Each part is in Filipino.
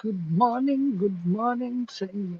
Good morning sa inyo.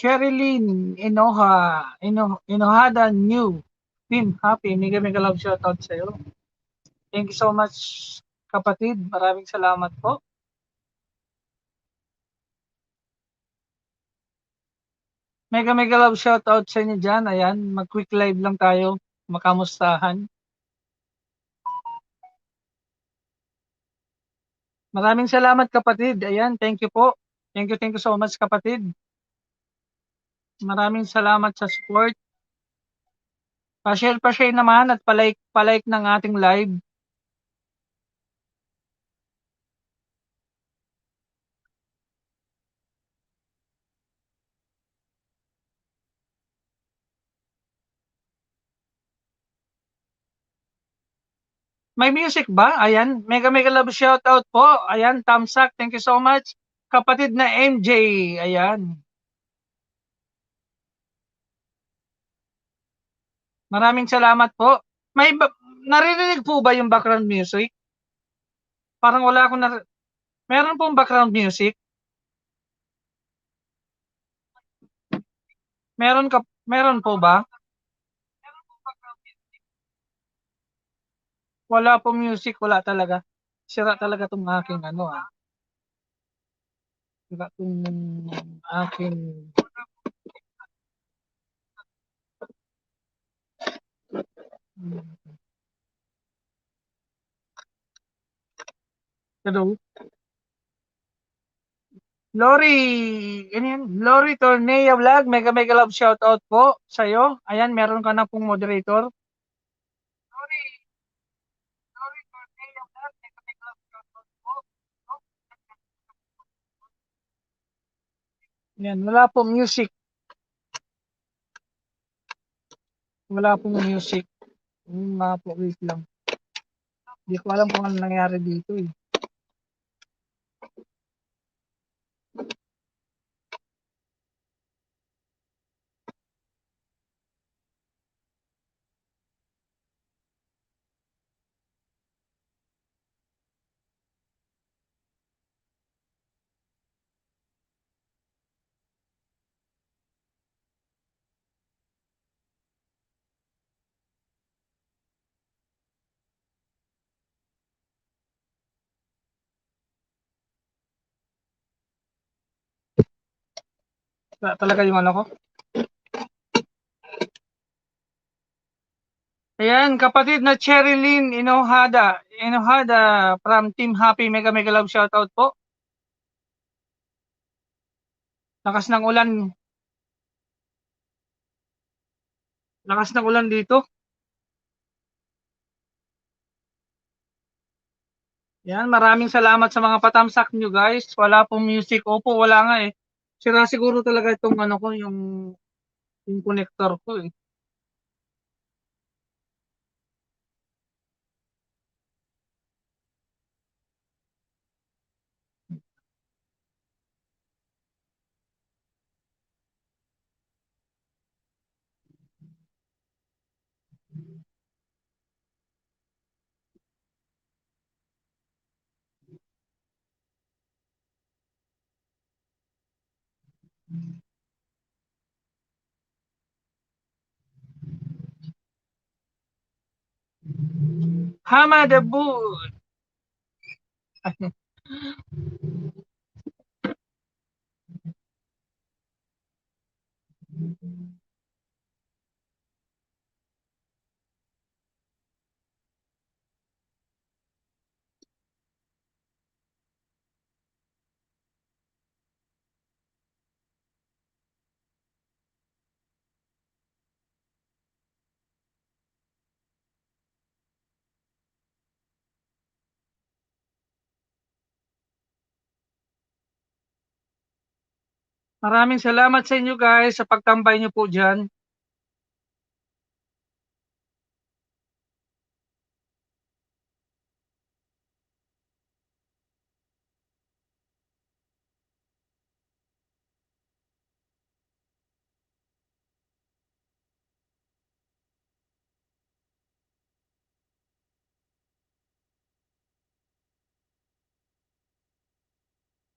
Sherilyn Inohada New Team Happy. Mega mega love shoutout sa iyo. Thank you so much kapatid. Maraming salamat po. Mega mega love shoutout sa inyo diyan. Ayan, mag-quick live lang tayo. Makamustahan. Maraming salamat kapatid. Ayan, thank you po. Thank you so much kapatid. Maraming salamat sa support. Pa-share naman at pa-like ng ating live. May music ba? Ayan, mega mega love shoutout po. Ayan, Tamsak, thank you so much. Kapatid na MJ, ayan. Maraming salamat po. Naririnig po ba yung background music? Parang wala akong meron pong background music? Meron po ba? Wala po music, wala talaga. Sira talaga tong aking ano ah. Sira tong aking hello. Lori, ano yan? Lori Tornea Vlog, mega mega love shoutout po sa iyo. Ayan, meron ka na pong moderator. Yan, wala po music. Wala pong music. Mga po, wait lang. Hindi ko alam kung ano nangyari dito eh. Wala talaga yung ano ko. Ayan, kapatid na Cherilyn Inohada from Team Happy, mega mega love shoutout po. Lakas ng ulan. Lakas ng ulan dito. Yan, maraming salamat sa mga patamsak nyo guys. Wala pong music. Opo, wala nga eh. Sira siguro talaga itong ano ko, yung connector ko eh. Hama the Boot. Maraming salamat sa inyo guys sa pagtambay niyo po diyan.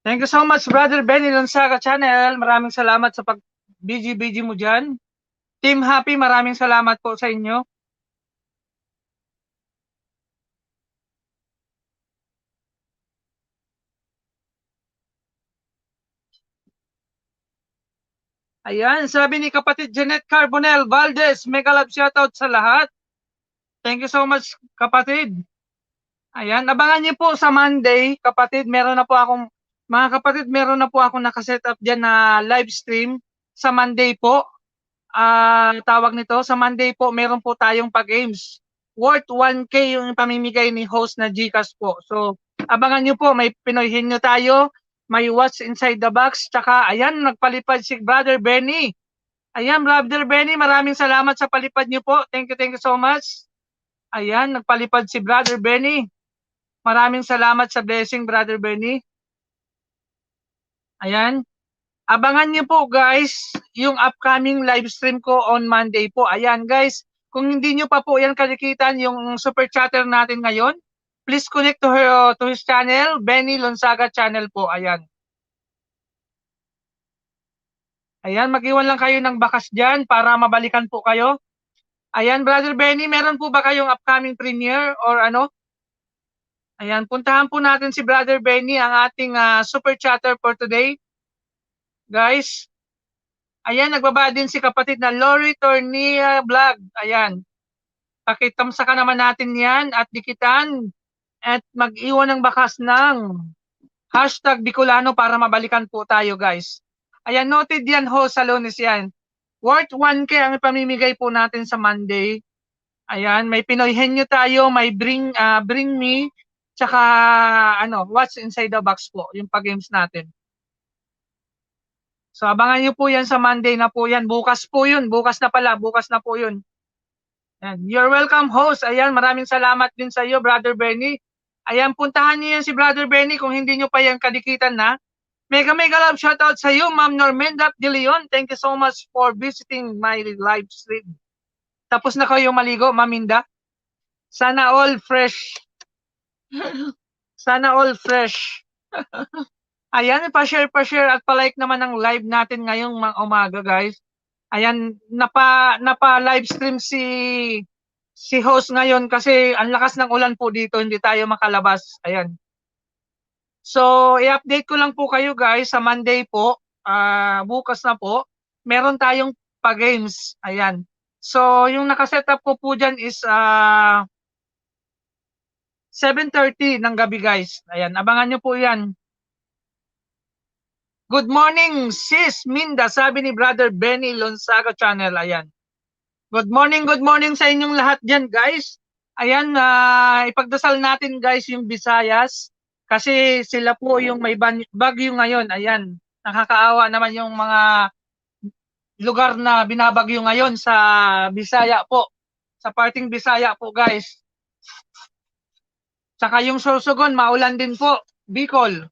Thank you so much, Brother Benny Lonsaga Channel. Maraming salamat sa pag-BG mo dyan. Team Happy, maraming salamat po sa inyo. Ayan, sabi ni kapatid Janet Carbonel Valdez, mega love shoutout sa lahat. Thank you so much, kapatid. Ayan, abangan niyo po sa Monday, kapatid, meron na po akong, mga kapatid, meron na po akong nakaset up dyan na live stream sa Monday po. Tawag nito, sa Monday po, meron po tayong pag-games. Worth 1K yung pamimigay ni host na GCash po. So, abangan nyo po, may Pinoyhin nyo tayo, may What's Inside the Box, tsaka, ayan, nagpalipad si Brother Benny. Ayan, Brother Benny, maraming salamat sa palipad nyo po. Thank you so much. Ayan, nagpalipad si Brother Benny. Maraming salamat sa blessing, Brother Benny. Ayan. Abangan niyo po guys, yung upcoming live stream ko on Monday po. Ayan guys, kung hindi niyo pa po yan kalikitan yung super chatter natin ngayon, please connect to his channel, Benny Lonsaga channel po. Ayan. Ayan, mag-iwan lang kayo ng bakas dyan para mabalikan po kayo. Ayan, Brother Benny, meron po ba kayong upcoming premiere or ano? Ayan, puntahan po natin si Brother Benny, ang ating super chatter for today. Guys, ayan, nagbaba din si kapatid na Lori Tornia Vlog. Ayan. Pakitamsakan naman natin yan at dikitan at mag-iwan ng bakas ng hashtag Bicolano para mabalikan po tayo guys. Ayan, noted yan ho sa Lunes yan. Worth 1K ang ipamimigay po natin sa Monday. Ayan, may Pinoy Henyo tayo, may Bring Me, tsaka ano, What's Inside the Box po, yung pag-games natin. So abangan nyo po yan sa Monday na po yan. Bukas po yun. Bukas na pala. Bukas na po yun. Ayan. You're welcome host. Ayan. Maraming salamat din sa iyo Brother Benny. Ayan. Puntahan nyo yan si Brother Benny kung hindi nyo pa yan kadikitan na. Mega love shoutout sa iyo Ma'am Normenda De Leon. Thank you so much for visiting my live stream. Tapos na kayo maligo Maminda. Sana all fresh. Sana all fresh. Ayan, pa-share at pa-like naman ng live natin ngayong umaga, guys. Ayan, napa-live stream si host ngayon kasi ang lakas ng ulan po dito, hindi tayo makalabas. Ayan. So, i-update ko lang po kayo, guys, sa Monday po, bukas na po, meron tayong pa-games. Ayan. So, yung nakaset up ko po dyan is 7:30 ng gabi, guys. Ayan, abangan nyo po yan. Good morning, sis Minda, sabi ni Brother Benny Lonsaga Channel. Ayan. Good morning sa inyong lahat dyan, guys. Ayan, ipagdasal natin, guys, yung Visayas. Kasi sila po yung may bagyo ngayon. Ayan, nakakaawa naman yung mga lugar na binabagyo ngayon sa Bisaya po. Sa parting Bisaya po, guys. Tsaka yung Sorsogon, maulan din po. Bicol.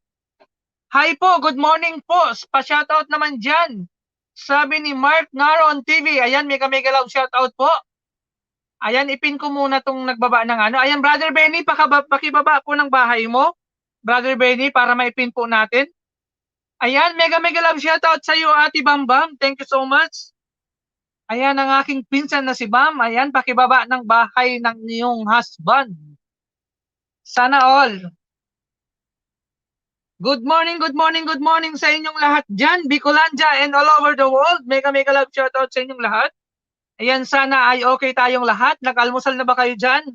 Hi po, good morning po. Pa-shoutout naman dyan. Sabi ni Mark Naron TV. Ayan, mega love shoutout po. Ayan, ipin ko muna tong nagbaba ng ano. Ayan, Brother Benny, pakibaba po ng bahay mo. Brother Benny, para maipin po natin. Ayan, mega love shoutout sa iyo, Ate Bambam. Thank you so much. Ayan, ang aking pinsan na si Bam. Ayan, pakibaba ng bahay ng iyong husband. Sana all. Good morning sa inyong lahat dyan, Bicolandia and all over the world. Mega love shoutout sa inyong lahat. Ayan, sana ay okay tayong lahat. Nag-almusal na ba kayo dyan?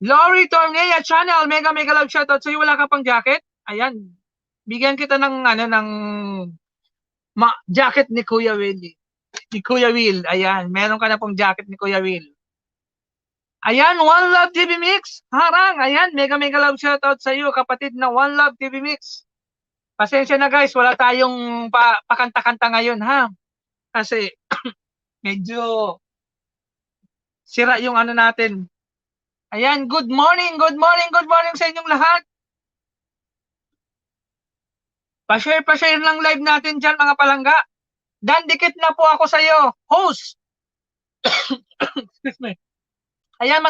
Lori Tornea Channel, mega love shoutout sa iyo. Wala ka pang jacket? Ayan, bigyan kita ng jacket ni Kuya Will. Ni Kuya Will, ayan, meron ka na pong jacket ni Kuya Will. Ayan, One Love TV Mix. Harang, ayan, mega love shoutout sa iyo, kapatid na One Love TV Mix. Pasensya na guys, wala tayong pakanta-kanta ngayon ha. Kasi medyo sira yung ano natin. Ayan, good morning, good morning, good morning sa inyong lahat. Pa-share lang live natin dyan mga palangga. Dan, dikit na po ako sa iyo, host. Excuse me. Ayan,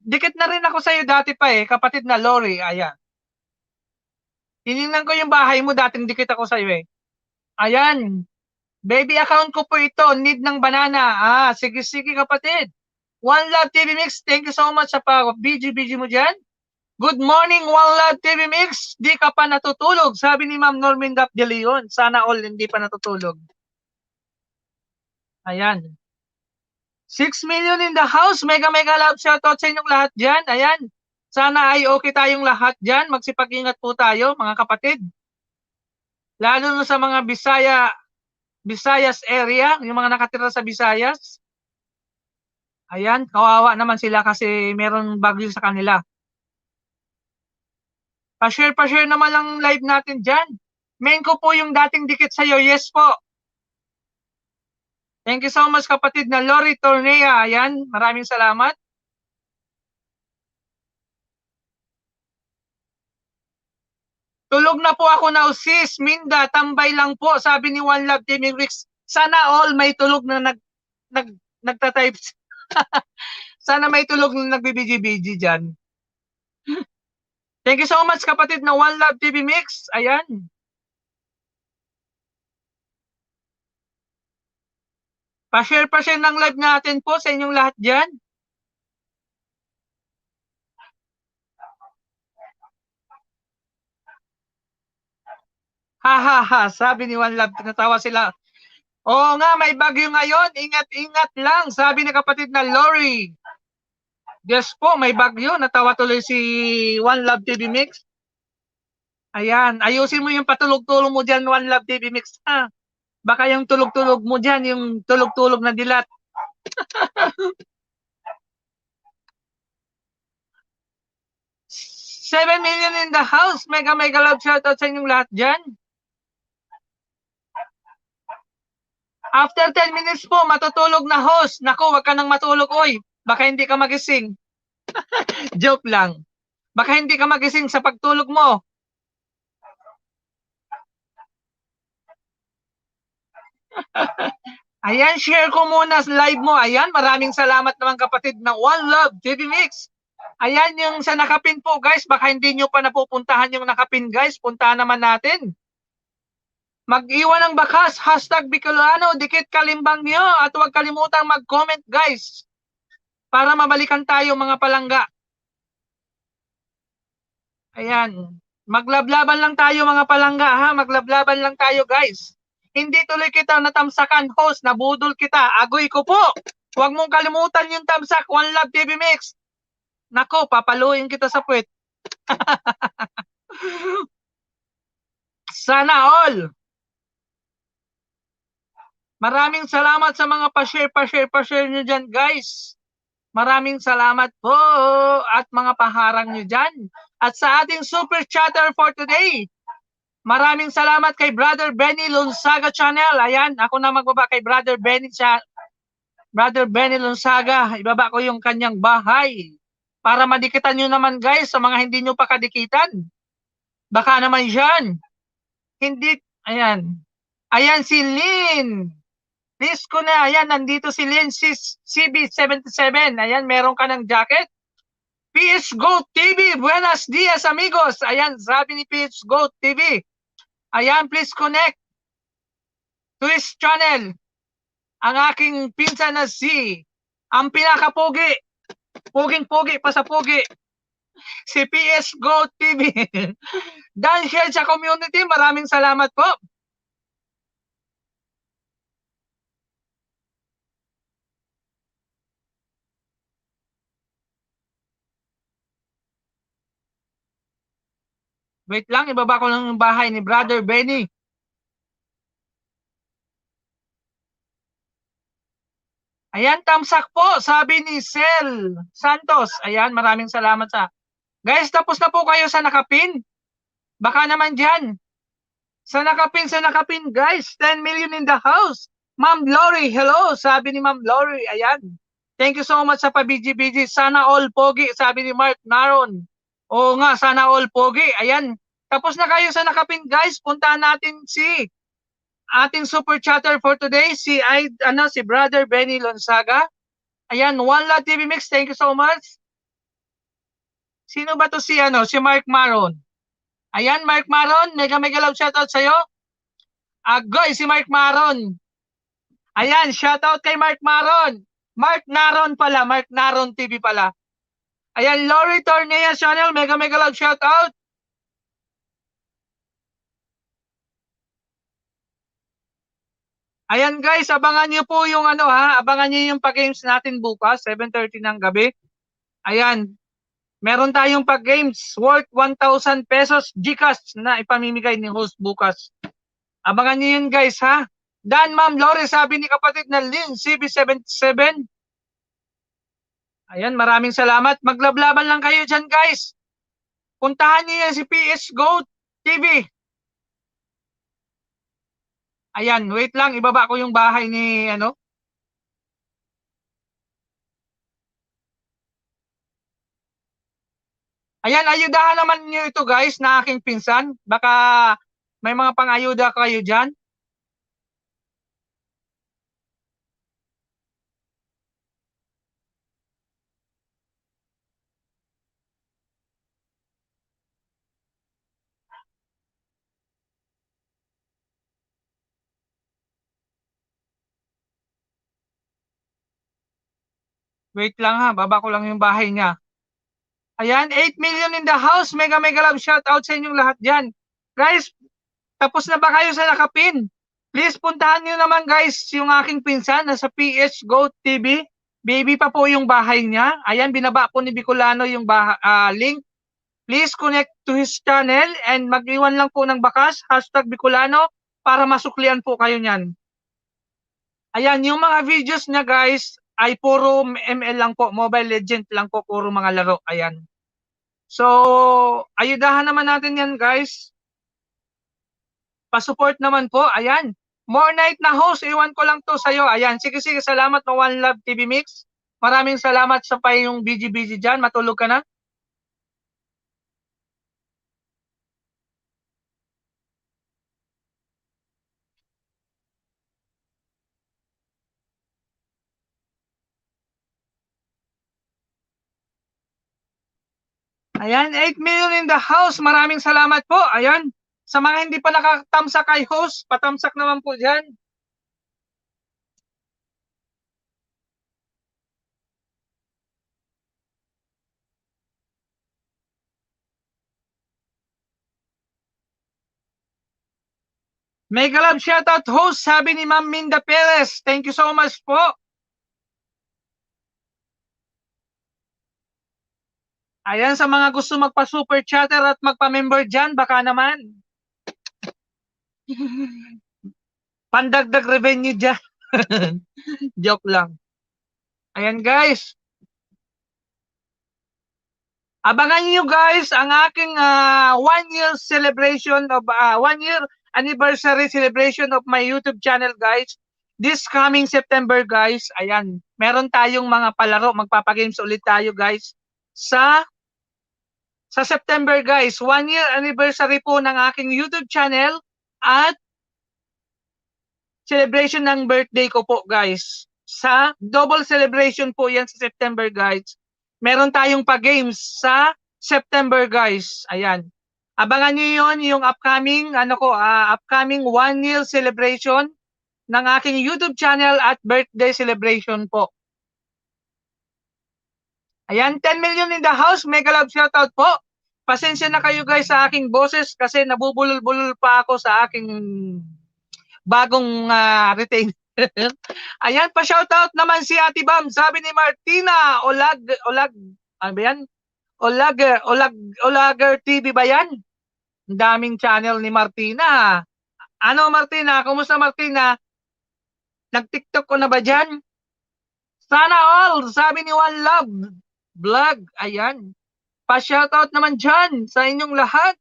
dikit na rin ako sa iyo dati pa eh, kapatid na Lori. Ayan. Tinignan ko yung bahay mo, dating dikit ako sa iyo eh. Ayan. Baby account ko po ito, need ng banana. Sige, sige kapatid. One Love TV Mix, thank you so much sa BG mo dyan. Good morning, One Love TV Mix. Di ka pa natutulog, sabi ni Ma'am Norminda De Leon. Sana all hindi pa natutulog. Ayan. 6 million in the house. Mega love shoutout sa inyong lahat dyan. Ayan. Sana ay okay tayong lahat dyan. Magsipag-ingat po tayo, mga kapatid. Lalo na sa mga Visayas area, yung mga nakatira sa Visayas. Ayan, kawawa naman sila kasi meron bagyo sa kanila. Pa-share naman lang live natin dyan. Main ko po yung dating dikit sa'yo. Yes po. Thank you so much kapatid na Lori Tornea. Ayan, maraming salamat. Tulog na po ako na sis, Minda, tambay lang po, sabi ni One Love Team Rix. Sana all may tulog na nagta-type. Sana may tulog na nagbibiji-biji dyan. Thank you so much kapatid na One Love TV Mix. Ayan. Pa-share ng live natin po sa inyong lahat dyan. Ha, sabi ni One Love, natawa sila. Oo nga, may bagyo ngayon. Ingat lang, sabi ni kapatid na Lori. Yes po, may bagyo. Natawa tuloy si One Love TV Mix. Ayan, ayusin mo yung patulog-tulog mo dyan, One Love TV Mix. Baka yung tulog-tulog mo dyan, yung tulog-tulog na dilat. 7 million in the house. Mega love shoutout sa inyong lahat dyan. After 10 minutes po, matutulog na host. Naku, wag ka nang matulog, oy. Baka hindi ka magising. Joke lang. Baka hindi ka magising sa pagtulog mo. Ayan, share ko muna sa live mo. Ayan, maraming salamat naman kapatid ng One Love TV Mix. Ayan yung sa Nakapin po guys. Baka hindi nyo pa napupuntahan yung Nakapin guys. Puntahan naman natin. Mag-iwan ng bakas, #Bicolano, dikit kalimbang nyo. At huwag kalimutang mag-comment guys. Para mabalikan tayo mga palangga. Ayan. Maglablaban lang tayo mga palangga ha. Maglablaban lang tayo guys. Hindi tuloy kita natamsakan host. Nabudol kita. Agoy ko po. Huwag mong kalimutan yung tamsak. One Love TV Mix. Nako, papaluin kita sa puwet. Sana all. Maraming salamat sa mga pa-share nyo dyan guys. Maraming salamat po at mga paharang nyo dyan. At sa ating super chatter for today, maraming salamat kay Brother Benny Lunsaga Channel. Ayan, ako na magbaba kay Brother Benny Lunsaga. Ibaba ko yung kanyang bahay. Para madikitan nyo naman guys sa mga hindi nyo pa kadikitan. Baka naman dyan. Hindi, ayan. Ayan si Lynn. Please ko na, ayan, nandito si Lynn CB77. Ayan, meron ka ng jacket. PH Go TV, buenos dias amigos. Ayan, sabi ni PH Go TV. Ayan, please connect to his channel. Ang aking pinsan na ang pinakapogi. Puging-pugi pa sa pugi. Si PS Go TV. Dan share sa community, maraming salamat po. Wait lang, ibaba ko lang yung bahay ni Brother Benny. Ayan, tamsak po, sabi ni Sel Santos. Ayan, maraming salamat sa... Guys, tapos na po kayo sa Nakapin. Baka naman dyan. Sa nakapin, guys. 10 million in the house. Ma'am Lori, hello. Sabi ni Ma'am Lori, ayan. Thank you so much sa pa-BG-BG. Sana all pogi, sabi ni Mark Naron. Oo nga, sana all pogi. Ayan. Tapos na kayo sa nakapin, guys. Puntahan natin si ating super chatter for today, si Brother Benny Lonsaga. Ayan, One Lot TV Mix, thank you so much. Sino ba to si Mark Maron? Ayan, Mark Maron, mega love shoutout sa'yo. Agoy, si Mark Maron. Ayan, shoutout kay Mark Maron. Mark Naron pala, Mark Naron TV pala. Ayan, Lori Tornea Channel, mega love shoutout. Ayan guys, abangan niyo po yung abangan niyo yung pag-games natin bukas, 7:30 ng gabi. Ayan, meron tayong pag-games worth 1,000 pesos GCash na ipamimigay ni host bukas. Abangan niyo yun guys ha. Dan Ma'am Lore, sabi ni kapatid na Lynn CB77. Ayan, maraming salamat. Maglablaban lang kayo dyan guys. Puntahan niyo yan si PS Go TV. Ayan, wait lang, ibaba ko yung bahay ni Ayan, ayudahan naman niyo ito guys na aking pinsan. Baka may mga pang-ayuda kayo dyan. Wait lang ha, baba ko lang yung bahay niya. Ayan, 8 million in the house. Mega love shout out sa inyong lahat dyan. Guys, tapos na ba kayo sa nakapin? Please puntahan niyo naman guys yung aking pinsan na sa PH Go TV. Baby pa po yung bahay niya. Ayan, binaba po ni Bicolano yung link. Please connect to his channel and mag-iwan lang po ng bakas, #Bicolano, para masuklian po kayo niyan. Ayan, yung mga videos niya guys ay puro ML lang po, Mobile Legend lang po, puro mga laro. Ayan. So, ayudahan naman natin yan guys. Pa-support naman po. Ayan. More night na host, iwan ko lang to sa'yo. Ayan. Sige, salamat na One Love TV Mix. Maraming salamat sa pa yung BG dyan. Matulog ka na. Ayan, 8 million in the house. Maraming salamat po. Ayan. Sa mga hindi pa nakatamsak kay host, patamsak naman po dyan. Mega love shoutout host, sabi ni Ma'am Minda Perez. Thank you so much po. Ayan, sa mga gusto magpa-super chatter at magpa-member dyan, baka naman. Pandagdag revenue dyan. Joke lang. Ayan guys. Abangan niyo guys ang aking 1 year celebration of 1 year anniversary celebration of my YouTube channel guys. This coming September guys. Ayan, meron tayong mga palaro, magpapagames ulit tayo guys sa September guys. 1 year anniversary po ng aking YouTube channel at celebration ng birthday ko po guys. Sa double celebration po yan sa September guys. Meron tayong pa-games sa September guys. Ayan. Abangan niyo yon yung upcoming upcoming 1 year celebration ng aking YouTube channel at birthday celebration po. Ayan, 10 million in the house. Mega love shoutout po. Pasensya na kayo guys sa aking boses kasi nabubulol-bulol pa ako sa aking bagong retainer. Ayan, pa-shoutout naman si Ate Bam. Sabi ni Martina, ano ba yan? Olager TV ba yan? Ang daming channel ni Martina. Ano Martina? Kumusta Martina? Nag-TikTok ko na ba dyan? Sana all, sabi ni One Love Vlog. Ayan. Pa-shoutout naman dyan sa inyong lahat.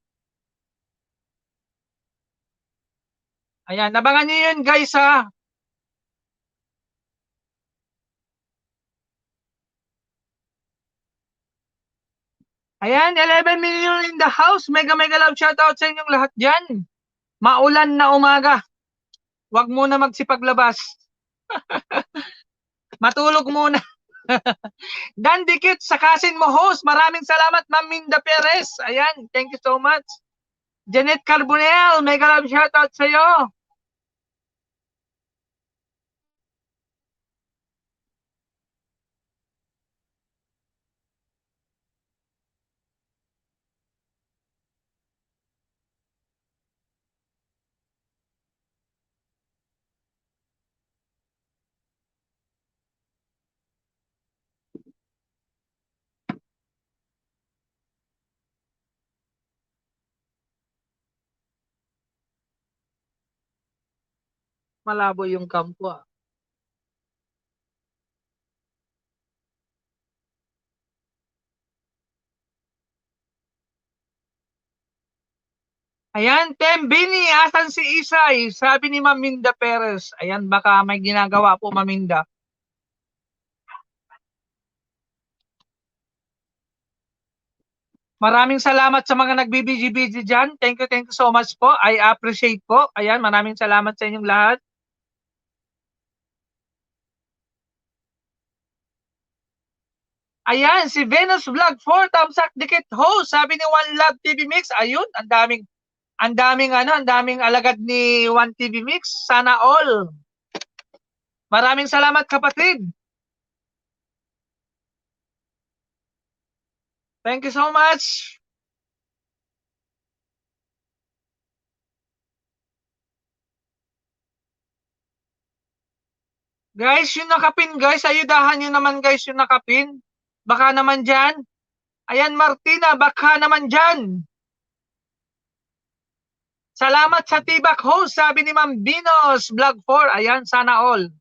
Ayan, abangan nyo yun guys ha. Ayan, 11 million in the house. Mega mega love shoutout sa inyong lahat dyan. Maulan na umaga. Huwag muna magsipaglabas. Matulog muna. Dan Dikit, sakasin mo host. Maraming salamat, Ma'am Minda Perez. Ayan, thank you so much. Janet Carbonell, mega love shoutout sa iyo. Malabo yung kampo. Ayan, Tembini, asan si Isay? Sabi ni Maminda Perez. Ayan, baka may ginagawa po Maminda. Maraming salamat sa mga nagbibiji-biji dyan. Thank you so much po. I appreciate po. Ayan, maraming salamat sa inyong lahat. Ayan, si Venus Vlog 4, thumbs up, dikit host. Sabi ni One Love TV Mix. Ayun, ang daming alagad ni One TV Mix. Sana all. Maraming salamat kapatid. Thank you so much. Guys, yung nakapin guys, ayudahan nyo naman guys yung nakapin. Baka naman dyan. Ayan Martina, baka naman dyan. Salamat sa tibak host, sabi ni Ma'am Binos, Vlog 4. Ayan, sana all.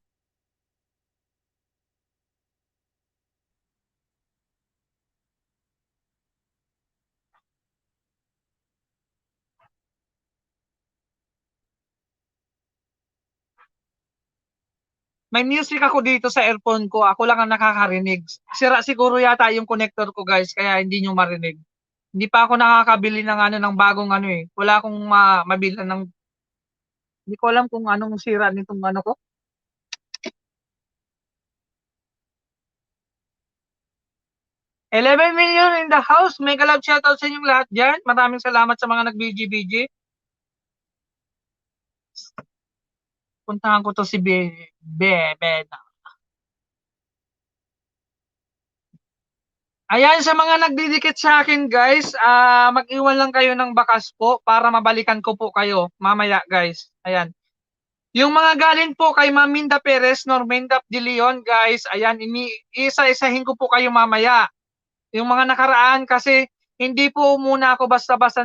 May music ako dito sa earphone ko. Ako lang ang nakakarinig. Sira siguro yata yung connector ko guys, kaya hindi nyo marinig. Hindi pa ako nakakabili ng ng bagong eh. Wala akong mabili ng, hindi ko alam kung anong sira nitong ko. $11 million in the house. Mega love shoutout sa inyong lahat dyan. Maraming salamat sa mga nag-BG-BG. Puntahan ko to si Bena. Ayan, sa mga nagdidikit sa akin guys, mag-iwan lang kayo ng bakas po para mabalikan ko po kayo mamaya guys. Ayan. Yung mga galing po kay Maminda Perez, Norminda de Leon guys, ayan, isa-isahin ko po kayo mamaya. Yung mga nakaraan kasi hindi po muna ako basta-basta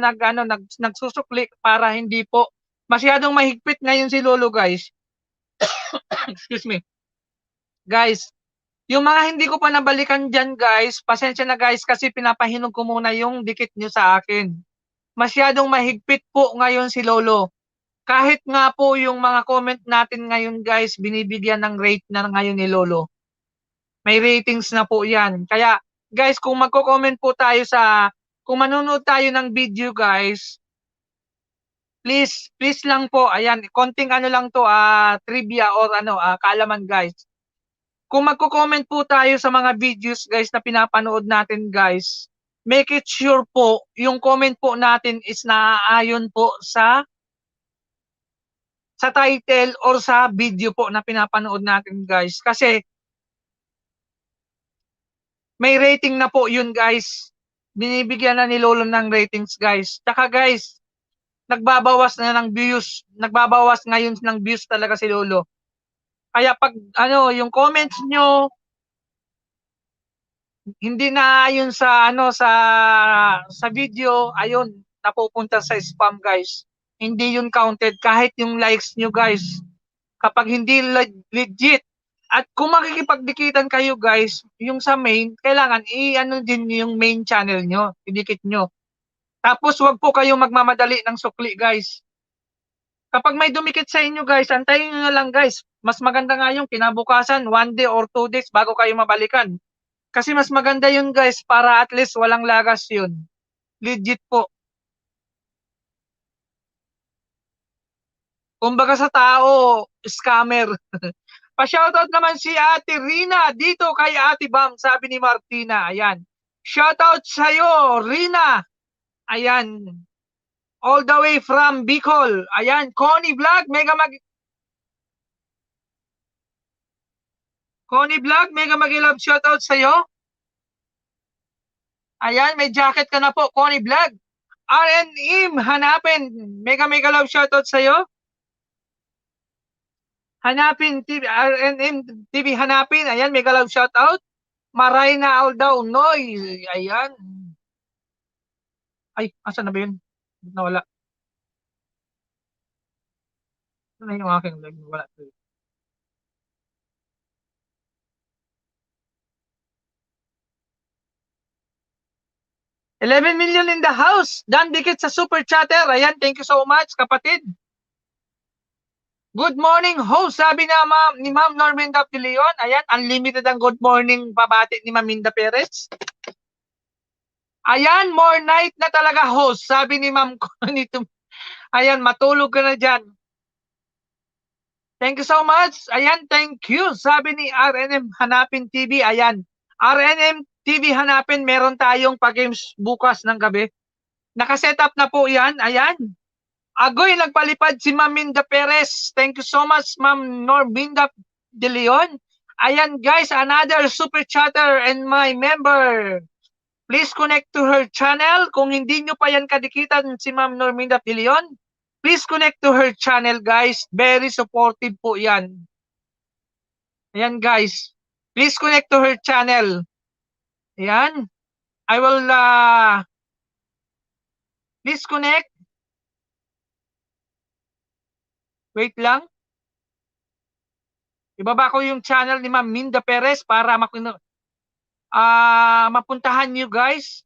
nagsusukli para hindi po masyadong mahigpit ngayon si Lolo guys. Excuse me. Guys, yung mga hindi ko pa nabalikan dyan guys, pasensya na guys kasi pinapahinog ko muna yung dikit nyo sa akin. Masyadong mahigpit po ngayon si Lolo. Kahit nga po yung mga comment natin ngayon guys, binibigyan ng rate na ngayon ni Lolo. May ratings na po yan. Kaya guys, kung magko-comment po tayo kung manonood tayo ng video guys, please lang po, ayan, konting lang to, trivia or kaalaman guys. Kung magko-comment po tayo sa mga videos guys na pinapanood natin guys, make it sure po yung comment po natin is naaayon po sa title or sa video po na pinapanood natin guys. Kasi may rating na po yun guys. Binibigyan na ni Lolo ng ratings guys. Tsaka guys, nagbabawas na ng views. Nagbabawas ngayon ng views talaga si Lolo. Kaya pag yung comments nyo hindi na ayon sa sa video, ayun, napupunta sa spam guys. Hindi yun counted kahit yung likes nyo guys. Kapag hindi legit at kung makikipagdikitan kayo guys, yung sa main, kailangan din yung main channel nyo, idikit nyo. Tapos wag po kayong magmamadali ng sukli guys. Kapag may dumikit sa inyo guys, antayin nyo na lang guys. Mas maganda nga yung kinabukasan, 1 day or 2 days bago kayo mabalikan. Kasi mas maganda yun guys para at least walang lagas yun. Legit po. Kumbaga sa tao, scammer. Pa-shoutout naman si Ate Rina dito kay Ate Bam, sabi ni Martina. Ayan. Shoutout sa'yo, Rina. Ayan. All the way from Bicol. Ayan. Connie Vlog, Connie Vlog, mega mag-love shoutout sa'yo. Ayan, may jacket ka na po, Connie Vlog. RNM, hanapin. Mega love shoutout sa'yo. Hanapin TV, RNM TV, hanapin. Ayan, mega love shoutout. Maray na all daw, Noy. Ayan. Ay, asan na ba yun? Nawala. Ano na yung aking live? Wala. 11 million in the house. Dan Dikit sa Super Chatter. Ayan, thank you so much, kapatid. Good morning, host. Sabi na ni Ma'am Norminda de Leon. Ayan, unlimited ang good morning babati ni Ma'am Minda Perez. Ayan, more night na talaga, host. Sabi ni Ma'am nito. Ayan, matulog ka na dyan. Thank you so much. Ayan, thank you. Sabi ni RNM Hanapin TV. Ayan, RNM TV Hanapin, meron tayong pag-games bukas ng gabi. Nakaset up na po yan. Ayan. Agoy, nagpalipad si Ma'am Minda Perez. Thank you so much, Ma'am Norminda de Leon. Ayan guys, another super chatter and my member. Please connect to her channel. Kung hindi nyo pa yan kadikitan si Ma'am Norminda de Leon, please connect to her channel guys. Very supportive po yan. Ayan guys, please connect to her channel. Ayan. I will please connect. Wait lang. Ibaba ko yung channel ni Ma'am Minda Perez para mapuntahan nyo guys.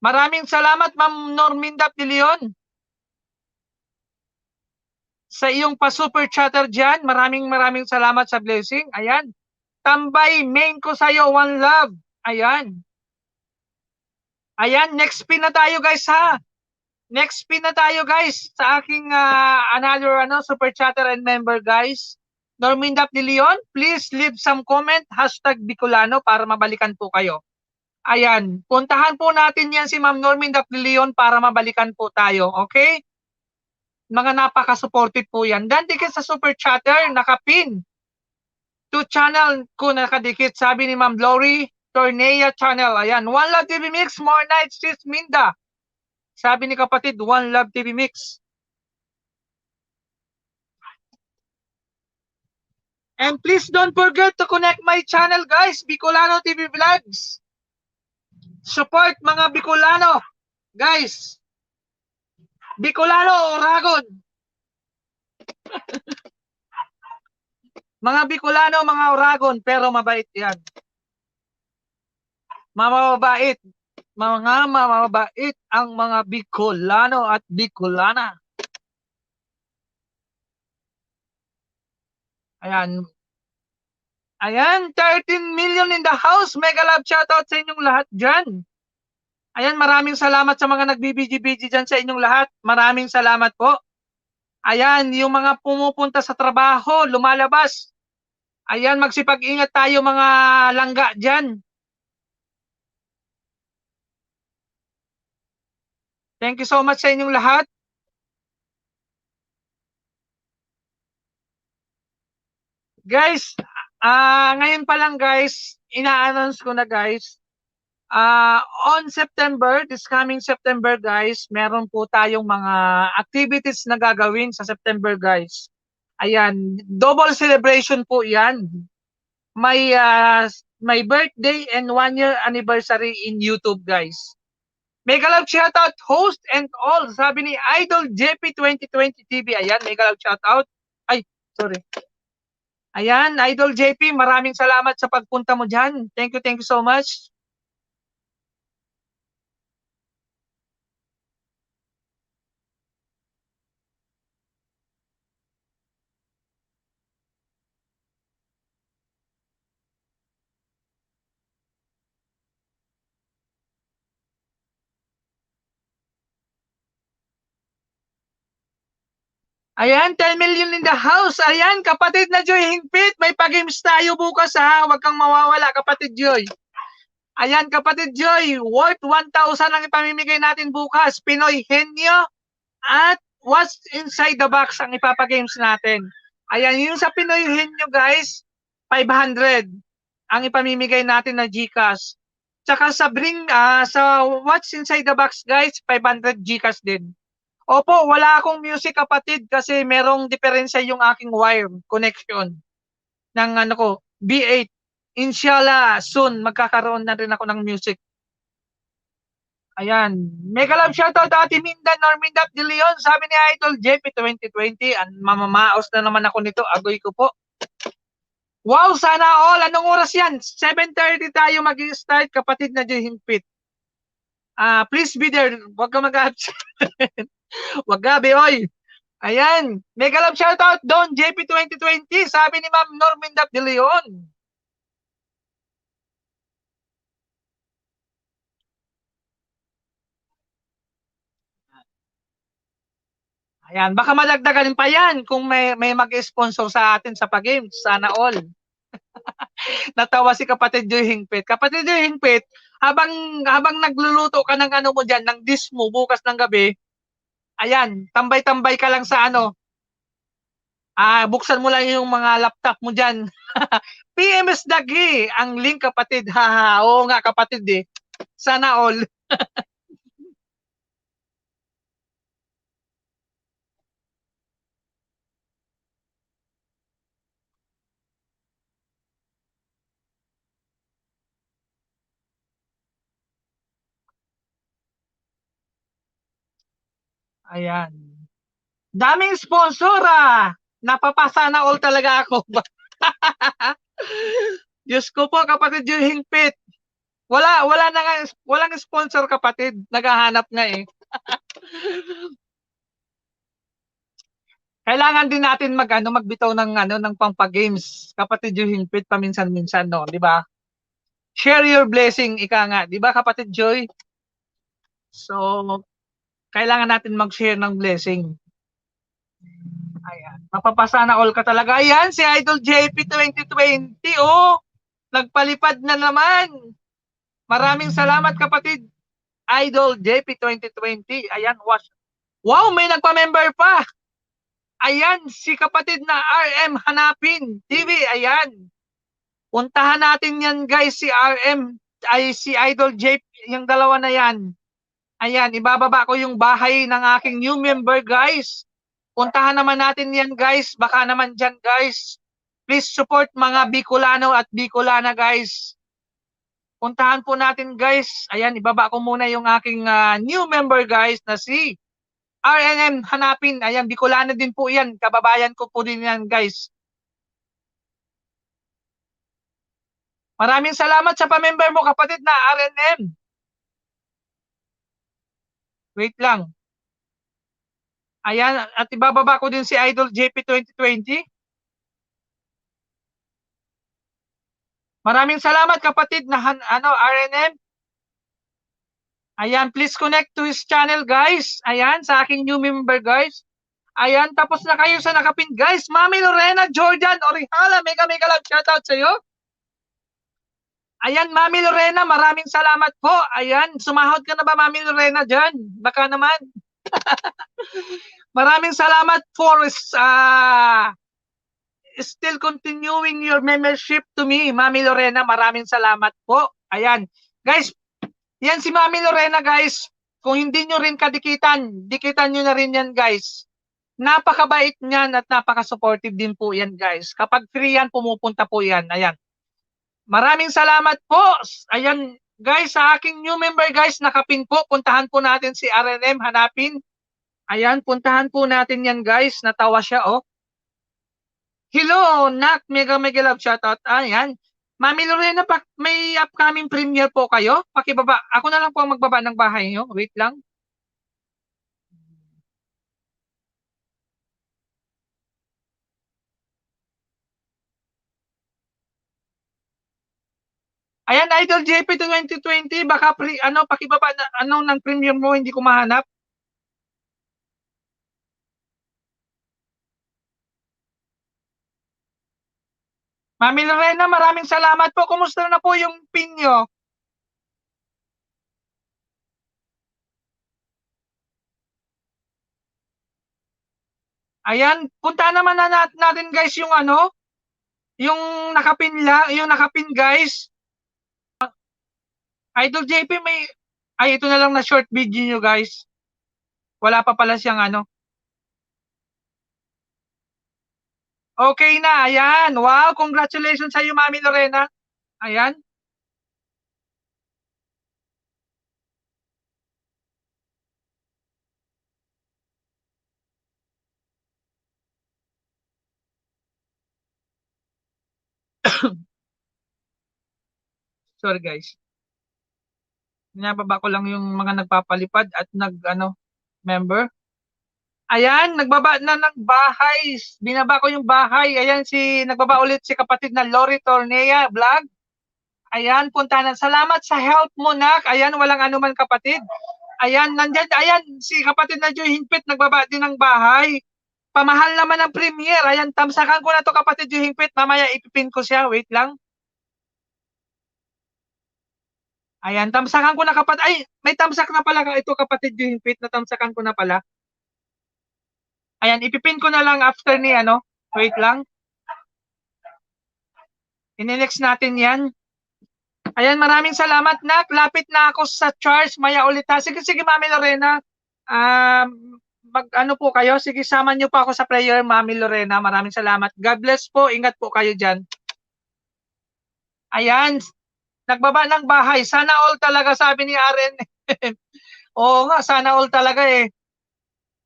Maraming salamat Ma'am Norminda de Leon sa iyong pa-super chatter dyan. Maraming salamat sa blessing. Ayan. Tambay, main ko sa'yo, one love. Ayan. Ayan, next spin na tayo guys ha. Next spin na tayo guys sa aking another super chatter and member guys. Norminda de Leon, please leave some comment, #Bicolano para mabalikan po kayo. Ayan, puntahan po natin yan si Ma'am Norminda de Leon para mabalikan po tayo, okay? Mga napaka-supportive po yan. Dan dikit sa super chatter, nakapin. To channel ko nakadikit, sabi ni Ma'am Glory, Tornea channel. Ayan, One Love TV Mix, more nights, sis Minda. Sabi ni kapatid, One Love TV Mix. And please don't forget to connect my channel guys, Bicolano TV Vlogs. Support mga Bicolano. Guys, Bicolano, Oragon. Mga Bicolano, mga Oragon, pero mabait yan. Mababait. Mga mababait ang mga Bicolano at Bicolana. Ayan. Ayan, 13 million in the house. Mega love shoutout sa inyong lahat dyan. Ayan, maraming salamat sa mga nagbibiji-biji dyan sa inyong lahat. Maraming salamat po. Ayan, yung mga pumupunta sa trabaho, lumalabas. Ayan, magsipag-ingat tayo mga langga dyan. Thank you so much sa inyong lahat. Guys, ngayon pa lang guys, ina-announce ko na guys. On September, this coming September guys, meron po tayong mga activities na gagawin sa September guys. Ayan, double celebration po yan. My birthday and 1 year anniversary in YouTube guys. Mega love shoutout host and all. Sabi ni Idol JP 2020 TV. Ayan, mega love shoutout. Ay, sorry. Ayan, Idol JP, maraming salamat sa pagpunta mo dyan. Thank you so much. Ayan, 10 million in the house. Ayan, kapatid na Joy Hingpit, may pa-games tayo bukas ha. Huwag kang mawawala, kapatid Joy. Ayan, kapatid Joy, worth 1,000 ang ipamimigay natin bukas. Pinoy Henyo at What's Inside the Box ang ipapagames natin. Ayan, yung sa Pinoy Henyo guys, 500 ang ipamimigay natin na GCash. Tsaka sa What's Inside the Box guys, 500 GCash din. Opo, wala akong music kapatid kasi merong diferensya yung aking wire connection ng ano ko, B8. Inshallah, soon magkakaroon na rin ako ng music. Ayan. Mega love shoutout Ate Minda Normindap de Leon. Sabi ni Idol JP 2020, mamamaos na naman ako nito. Agoy ko po. Wow, sana all. Anong oras yan? 7:30 tayo mag-start, kapatid na Joy Hingpit. Please be there. Huwag ka mag-absent. Huwag gabi, oy. Ayan. Mega love shoutout Don JP 2020. Sabi ni Ma'am Normindap de Leon. Ayan, baka madagdagan pa yan kung may mag-sponsor sa atin sa pag-games. Sana all. Natawa si kapatid Joy Hingpit. Kapatid Joy Hingpit, habang nagluluto ka ng ano mo diyan, ng dish mo bukas ng gabi, ayan, tambay-tambay ka lang sa ano, buksan mo lang yung mga laptop mo diyan. PMS Dagi, ang link kapatid. Haha, oo nga kapatid eh. Sana all. Ayan. Daming sponsor Napapasa na all talaga ako. Diyos ko po kapatid Joy Hingpit. Wala na nga, walang sponsor kapatid. Naghahanap nga eh. Kailangan din natin magbitaw ng pampagames. Kapatid yung hingpit paminsan-minsan no, di ba? Share your blessing ika nga, di ba kapatid Joy? So, kailangan natin mag-share ng blessing. Ayan. Mapapasana all ka talaga. Ayan, si Idol JP 2020, oh. Nagpalipad na naman. Maraming salamat kapatid. Idol JP 2020. Ayan, wow, may nagpa-member pa. Ayan, si kapatid na RM Hanapin TV. Ayan. Puntahan natin yan guys, si RM, ay si Idol JP, yung dalawa na yan. Ayan, ibababa ko yung bahay ng aking new member guys. Puntahan naman natin yan guys, baka naman dyan guys. Please support mga Bicolano at Bicolana guys. Puntahan po natin guys. Ayan, ibaba ko muna yung aking new member guys na si RNM Hanapin. Ayan, Bicolano din po yan. Kababayan ko po din yan guys. Maraming salamat sa pamember mo kapatid na RNM. Wait lang. Ayan, at ibababa ko din si Idol JP 2020. Maraming salamat kapatid na RNM. Ayan, please connect to his channel guys. Ayan, sa aking new member guys. Ayan, tapos na kayo sa nakapin guys. Mami Lorena Jordan Orihala, mega love shoutout sa iyo. Ayan, Mami Lorena, maraming salamat po. Ayan, sumahod ka na ba Mami Lorena dyan? Baka naman. Maraming salamat for still continuing your membership to me, Mami Lorena. Maraming salamat po. Ayan. Guys, yan si Mami Lorena, guys. Kung hindi nyo rin kadikitan, dikitan nyo na rin yan, guys. Napakabait niyan at napaka-supportive din po yan, guys. Kapag free yan, pumupunta po yan. Ayan. Maraming salamat po. Ayan, guys, sa aking new member, guys, nakapin po. Puntahan po natin si RNM, hanapin. Ayan, puntahan po natin yan, guys. Natawa siya, oh. Hello, Nak, mega love shoutout. Ayan. Mami Lorena, may upcoming premiere po kayo? Pakibaba. Ako na lang po ang magbaba ng bahay nyo. Wait lang. Ayan, Idol JP 2020, baka pakibaba na ng premiere mo, hindi ko mahanap. Mami Lorena, maraming salamat po. Kumusta na po yung pin nyo? Ayan, punta naman na natin guys yung ano, yung nakapin yung nakapin guys. Idol JP may, ay ito na lang na short video nyo guys. Wala pa pala siyang ano. Okay na, ayan. Wow, congratulations sa iyo, Mami Lorena. Ayan. Sorry guys. Binababa ko lang yung mga nagpapalipad at nag ano, member. Ayan, nagbaba na ng bahay. Binaba ko yung bahay. Ayan nagbaba ulit si kapatid na Lori Tornea vlog. Ayan, punta na. Salamat sa help mo, nak. Ayan, walang anuman kapatid. Ayan, nandyan, ayan, si kapatid na Joy Hingpit, nagbaba din ng bahay. Pamahal naman ang premiere. Ayan, tamsakan ko na to kapatid Joy Hingpit. Mamaya ipipin ko siya. Wait lang. Ayan, tamsakan ko na kapatid. Ay, may tamsak na pala ito kapatid Joy Hingpit. Natamsakan ko na pala. Ayan, ipipin ko na lang after ni ano. Wait lang. Ininext natin yan. Ayan, maraming salamat na. Lapit na ako sa charge. Maya ulit ha. Sige, sige, Mami Lorena. Mag ano po kayo? Sige, sama niyo pa ako sa prayer, Mami Lorena. Maraming salamat. God bless po. Ingat po kayo dyan. Ayan, nagbaba ng bahay. Sana all talaga sabi ni Aren. Oo nga, sana all talaga eh.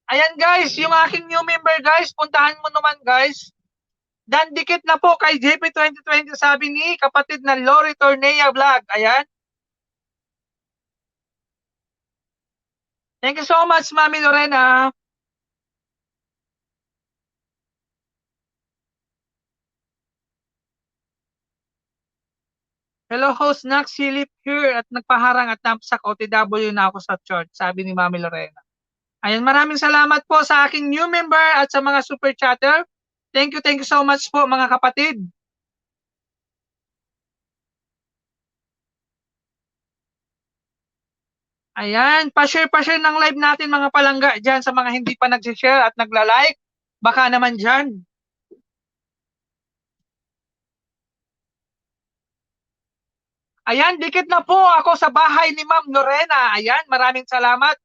Ayan guys, yung aking new member guys, puntahan mo naman guys. Dan dikit na po kay JP 2020 sabi ni kapatid na Lori Tornea Vlog. Ayan. Thank you so much, Mami Lorena. Hello host, Nax Silip here at nagpaharang at namsak OTW na ako sa church, sabi ni Mami Lorena. Ayan, maraming salamat po sa aking new member at sa mga super chatter. Thank you so much po mga kapatid. Ayan, pa-share ng live natin mga palangga dyan sa mga hindi pa nag-share at nagla-like. Baka naman dyan. Ayan, dikit na po ako sa bahay ni Ma'am Lorena. Ayan, maraming salamat.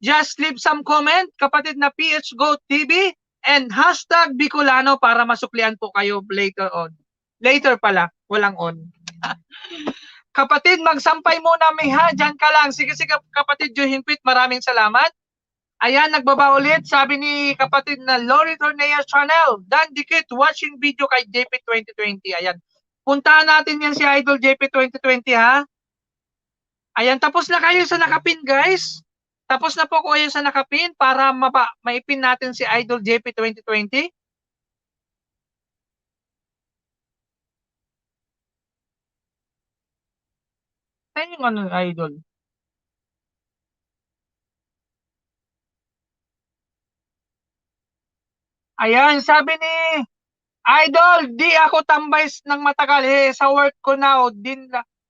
Just leave some comment, kapatid na PHGO TV and hashtag Bicolano para masuklian po kayo later on. Later pala, walang on. Kapatid, magsampay muna may ha, dyan ka lang. Sige, sige kapatid Juhimpit, maraming salamat. Ayan, nagbaba ulit. Sabi ni kapatid na Lori Tornea Channel, Dan Dikit, watching video kay JP 2020. Ayan. Puntahan natin yan si Idol JP 2020 ha. Ayan, tapos na kayo sa nakapin guys. Tapos na po kayo sa nakapin para maipin natin si Idol JP 2020. Ayun yung ano, Idol. Ayan, sabi ni Idol, di ako tambay ng matagal sa work ko now.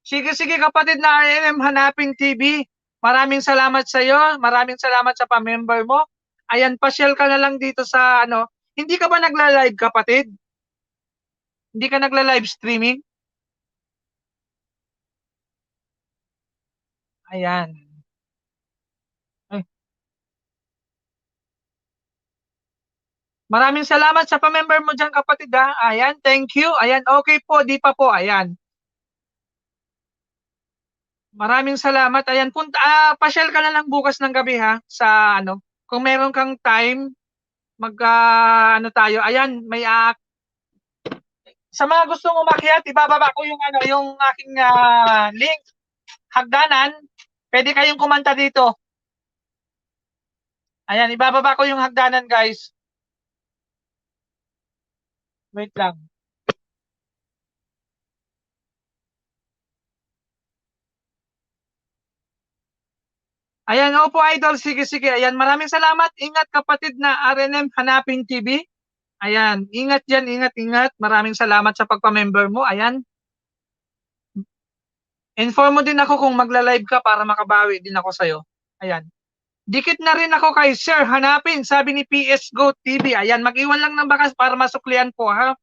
Sige, sige kapatid na RM Hanapin TV. Maraming salamat sa iyo. Maraming salamat sa pa-member mo. Ayan, pa-share ka na lang dito sa ano. Hindi ka ba nagla-live kapatid? Hindi ka nagla-live streaming? Ayan. Ay, maraming salamat sa pa-member mo dyan kapatid ha. Ayan, thank you. Ayan, okay po, di pa po. Ayan. Maraming salamat. Ayan, pa-share ka na lang bukas ng gabi ha sa ano. Kung meron kang time, ano tayo. Ayan, sa mga gustong umakyat, ibababa ko yung ano, yung aking link, hagdanan. Pwede kayong kumanta dito. Ayan, ibababa ko yung hagdanan, guys. Wait lang. Ayan, opo idol, sige, sige. Ayan, maraming salamat. Ingat kapatid na RNM Hanapin TV. Ayan, ingat dyan, ingat, ingat. Maraming salamat sa pagpa-member mo. Ayan, inform mo din ako kung magla-live ka para makabawi din ako sa'yo. Ayan. Dikit na rin ako kay Sir Hanapin, sabi ni PS Go TV. Ayan, mag-iwan lang ng bakas para masuklian po, ha?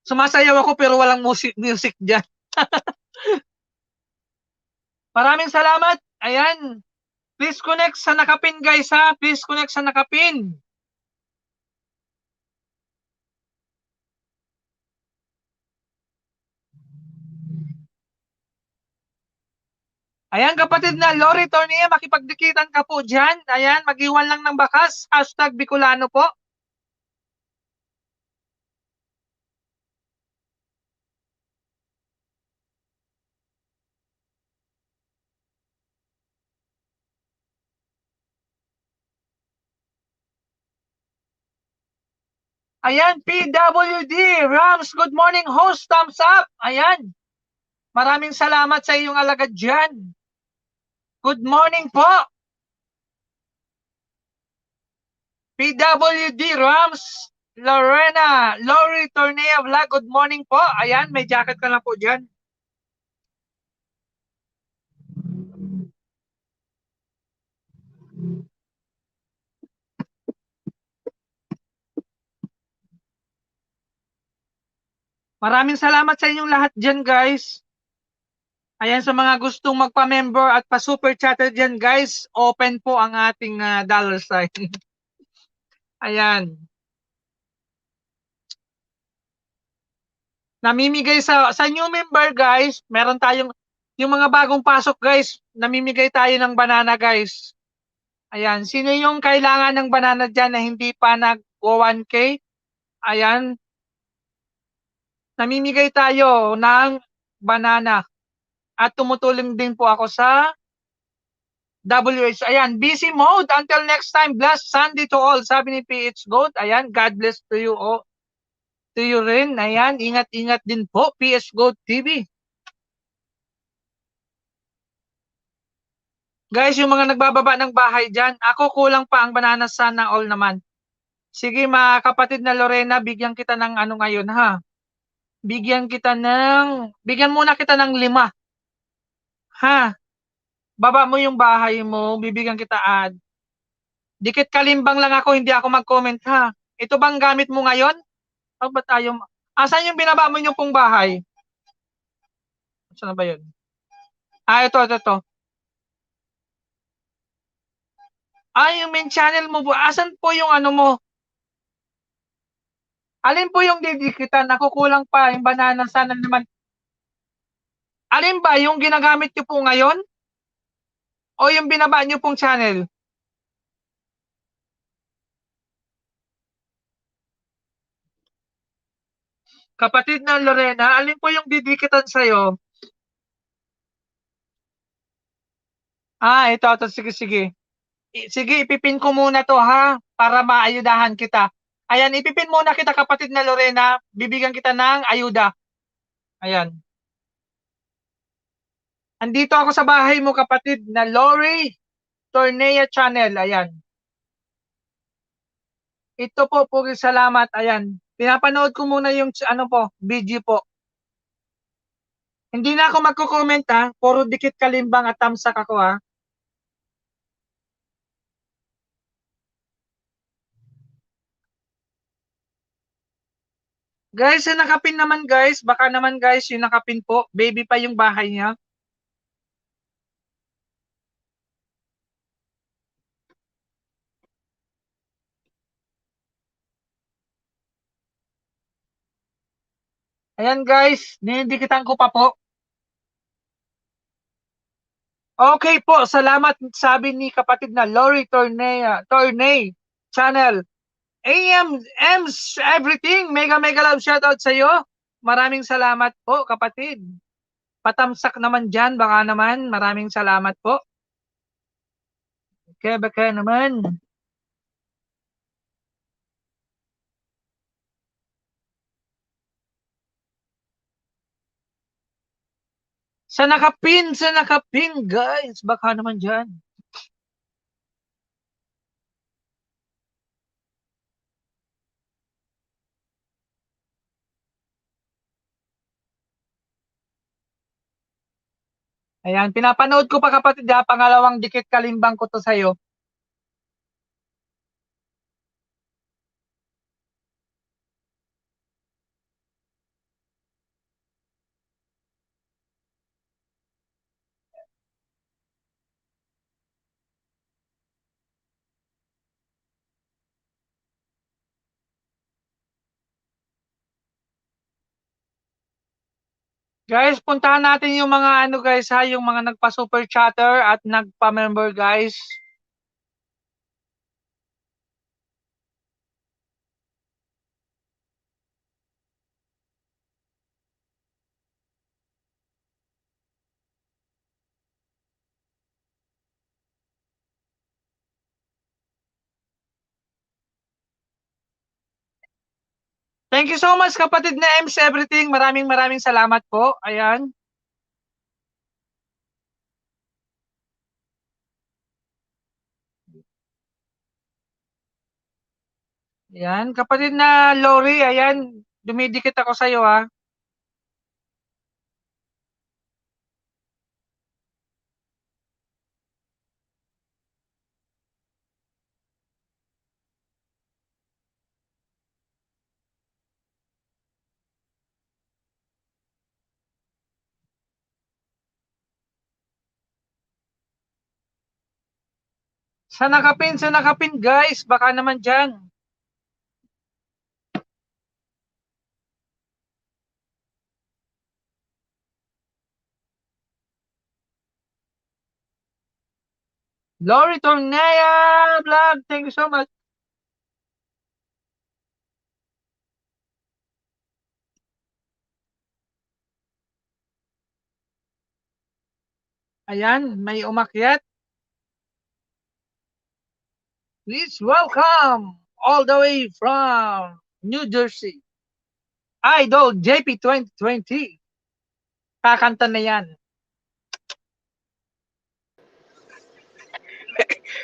Sumasayaw ako pero walang music dyan. Maraming salamat. Ayan. Please connect sa nakapin, guys, ha? Please connect sa nakapin. Ayan, kapatid na Lori Tornia, makipagdikitan ka po dyan. Ayan, mag-iwan lang ng bakas. Hashtag Bicolano po. Ayan, PWD, Rams, good morning host, thumbs up. Ayan, maraming salamat sa iyong alagad dyan. Good morning po. PWD, Rams, Lorena, Lori Tornea Vlog, good morning po. Ayan, may jacket ka na po dyan. Maraming salamat sa inyong lahat dyan, guys. Ayan, sa mga gustong magpa-member at pa-super chatter dyan, guys, open po ang ating dollar sign. Ayan. Namimigay sa new member, guys, meron tayong yung mga bagong pasok, guys, namimigay tayo ng banana, guys. Ayan, sino yung kailangan ng banana dyan na hindi pa nag-go 1K? Ayan, namimigay tayo ng banana. At tumutulong din po ako sa WH. Ayan, busy mode. Until next time, blessed Sunday to all. Sabi ni PH Gold. Ayan, God bless to you all. To you rin. Ayan, ingat-ingat din po, PH Gold TV. Guys, yung mga nagbababa ng bahay dyan, ako kulang pa ang banana, sana all naman. Sige, mga kapatid na Lorena, bigyan kita ng ano ngayon, ha? Bigyan muna kita ng 5. Ha? Baba mo yung bahay mo, bibigyan kita ad. Dikit kalimbang lang ako, hindi ako mag-comment, ha? Ito bang gamit mo ngayon? O ba tayo? Asan yung binaba mo yung pong bahay? Saan na ba yun? Ito. Yung main channel mo. Asan po yung ano mo? Alin po yung didikitan? Ako kulang pa. Yung banana, sana naman. Alin ba yung ginagamit nyo po ngayon? O yung binaba nyo pong channel? Kapatid na Lorena, alin po yung didikitan sa'yo? Ito. Sige. Sige, ipipin ko muna to, ha? Para maayudahan kita. Ayan, ipipin muna kita, kapatid na Lorena. Bibigyan kita ng ayuda. Ayan. Andito ako sa bahay mo, kapatid na Lori Tornea Channel. Ayan. Ito po, salamat. Ayan. Pinapanood ko muna yung ano po, video po. Hindi na ako magko-comment, ha. Puro dikit kalimbang at tamsak ako, ha. Guys, yung nakapin naman, guys. Baka naman, guys, yung nakapin po. Baby pa yung bahay niya. Ayan, guys. Ninindikitan ko pa po. Okay po, salamat, sabi ni kapatid na Lori Tornay Channel. M's everything. Mega love shoutout sa iyo. Maraming salamat po, kapatid. Patamsak naman dyan, baka naman. Maraming salamat po. Baka naman. Sa nakapin, guys. Baka naman dyan. Ayan, pinapanood ko pa kapatid ha. Pangalawang dikit kalimbang ko to sa'yo. Guys, puntahan natin yung mga ano guys ha, yung mga nagpa-super chatter at nagpa-member guys. Thank you so much kapatid na Ems Everything. Maraming maraming salamat po. Ayan. Ayan, kapatid na Lori, ayan, dumidikit ako sa iyo ha. Sa nakapin guys, baka naman diyan. Lori Tornea Vlog, thank you so much. Ayan, may umakyat. Please welcome all the way from New Jersey. Idol JP 2020. Kakanta na yan.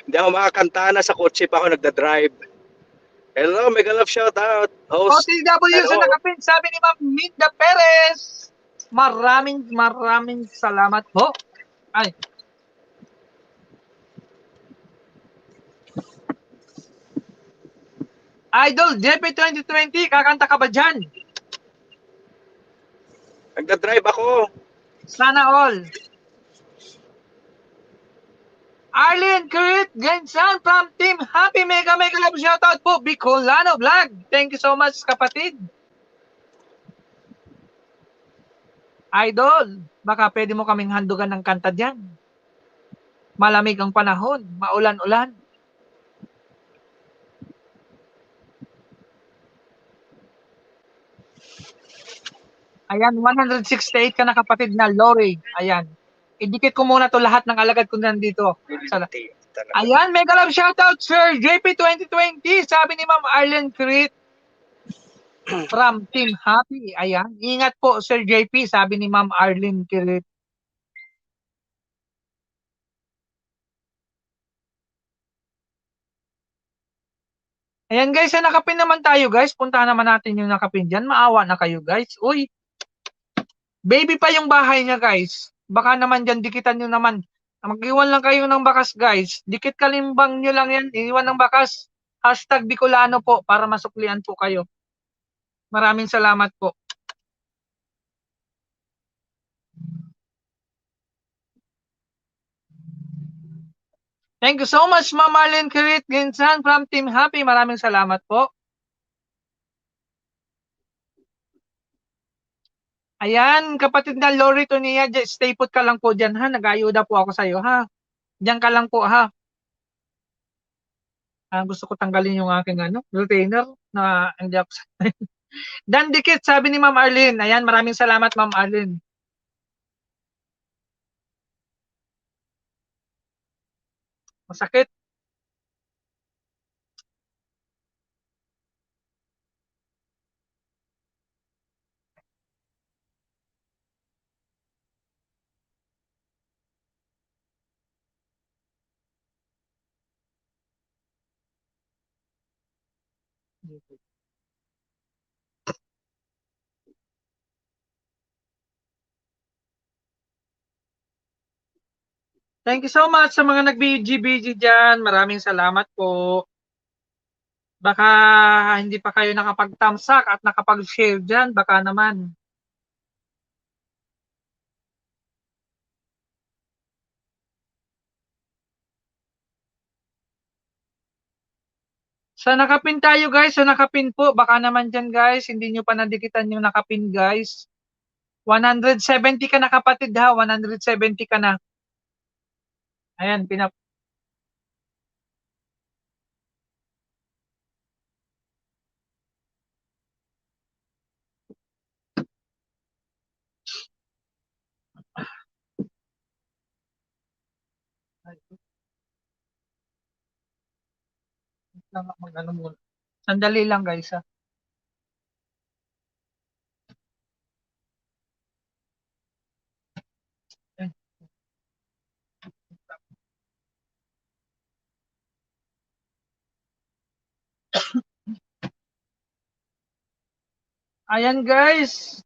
Hindi ako makakanta na sa kotse pa ako nagda-drive. Hello, mega love shout out. Host. OTW sa Hello. nakapin, sabi ni Ma'am Minda Perez. Maraming salamat po. Ay. Idol JP 2020, kakanta ka ba dyan? Nagda-drive ako. Sana all. Arlene Kurit Gensan from Team Happy Mega Love Shoutout po, Bicolano Vlog. Thank you so much kapatid. Idol, baka pwede mo kaming handugan ng kanta dyan. Malamig ang panahon, maulan-ulan. Ayan, 168 ka na kapatid na Lori. Ayan. Idikit ko muna to lahat ng alagad ko nandito. Ayan, mega love shoutout Sir JP 2020. Sabi ni Ma'am Arlene Crit from Team Happy. Ayan. Ingat po Sir JP, sabi ni Ma'am Arlene Crit. Ayan guys, sa nakapin naman tayo guys. Puntahan naman natin yung nakapin dyan. Maawa na kayo guys. Uy, baby pa yung bahay niya guys. Baka naman dyan, dikitan nyo naman. Mag-iwan lang kayo ng bakas guys. Dikit kalimbang nyo lang yan. Iwan ng bakas. Hashtag Bicolano po para masuklian po kayo. Maraming salamat po. Thank you so much Ma'am Marlene Kirit Ginsan from Team Happy. Maraming salamat po. Ayan, kapatid na Lori Tonia, stay put ka lang po dyan ha. Nag-ayuda po ako sa iyo ha. Diyan ka lang po ha. Gusto ko tanggalin yung aking retainer na hindi ako Dan dikit, sabi ni Ma'am Arlene. Ayan, maraming salamat Ma'am Arlene. Masakit. Thank you so much sa mga nag-BG-BG dyan. Maraming salamat po. Baka hindi pa kayo nakapag-thumbs up at nakapag-share dyan. Baka naman. Sa nakapin tayo guys. Sa nakapin po. Baka naman dyan guys. Hindi nyo pa nadikitan yung nakapin guys. 170 ka na kapatid ha. 170 ka na. Ayan. Mag-ano muna. Sandali lang guys ha. Ayan guys.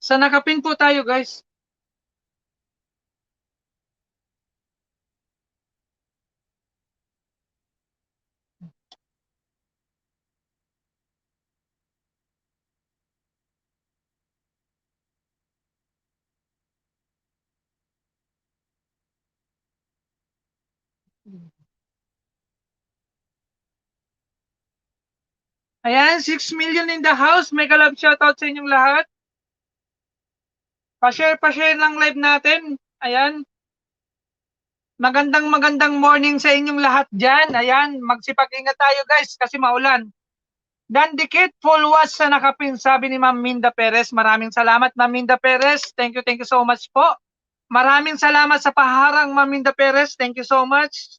Sa nakapin po tayo guys. Ayan, 6 million in the house. Mega love shoutout sa inyong lahat. Pa-share lang live natin. Ayan. Magandang morning sa inyong lahat dyan. Ayan, magsipag-ingat tayo guys kasi maulan. Dandikit, full wash sa nakapin, sabi ni Ma'am Minda Perez. Maraming salamat Ma'am Minda Perez. Thank you so much po. Maraming salamat sa paharang Ma'am Minda Perez. Thank you so much.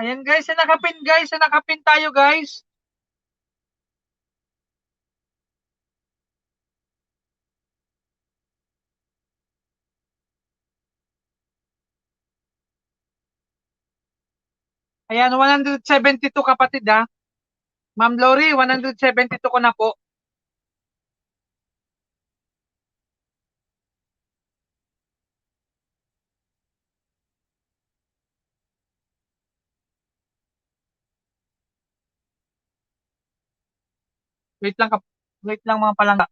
Ayan guys, sa nakapin guys, sa nakapin tayo guys. Ayan, 172 kapatid ha. Ma'am Lori, 172 ko na po. Wait lang mga palangga.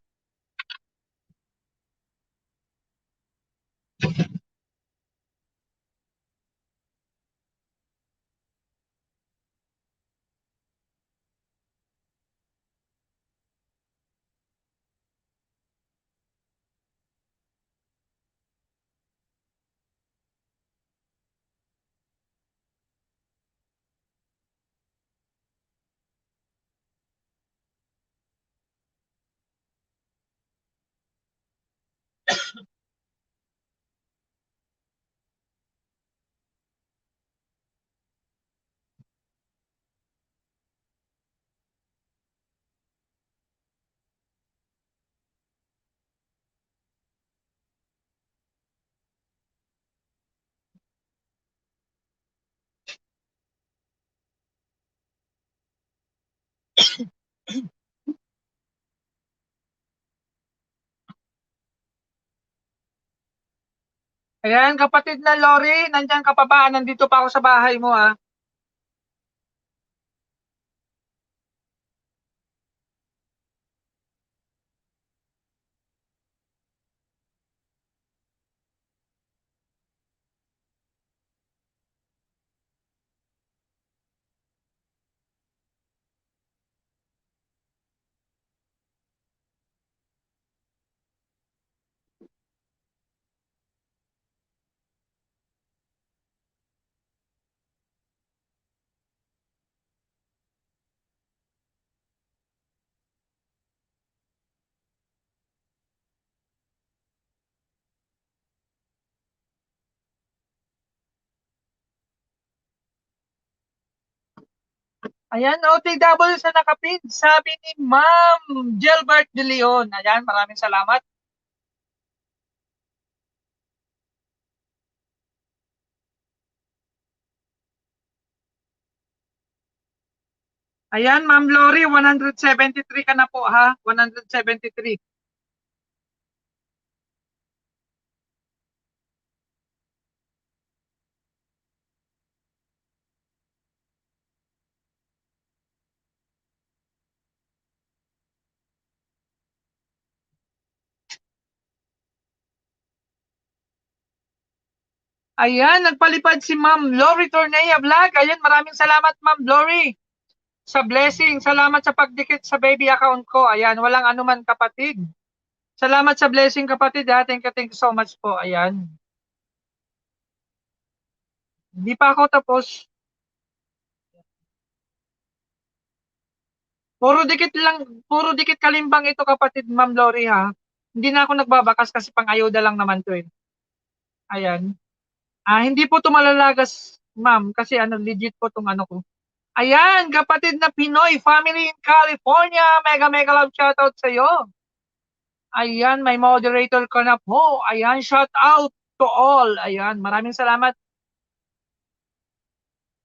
Ayan, kapatid na Lori, nandiyan ka pa ba? Nandito pa ako sa bahay mo ha. Ayan, OTW sa nakapin. Sabi ni Ma'am Gilbert De Leon. Ayan, maraming salamat. Ayan, Ma'am Lori, 173 ka na po ha. 173. Ayan, nagpalipad si Ma'am Lori Tornea Vlog. Ayan, maraming salamat Ma'am Lori sa blessing. Salamat sa pagdikit sa baby account ko. Ayan, walang anuman kapatid. Salamat sa blessing kapatid ha. Thank you so much po. Ayan. Hindi pa ako tapos. Puro dikit kalimbang ito kapatid Ma'am Lori ha. Hindi na ako nagbabakas kasi pang ayuda lang naman to eh. Ayan. Hindi po to malalagas ma'am kasi legit po tong ano ko. Ayan, kapatid na Pinoy family in California. Mega mega love shoutout sa iyo. Ayan, may moderator ka na po. Ayan, shout out to all. Ayan, maraming salamat.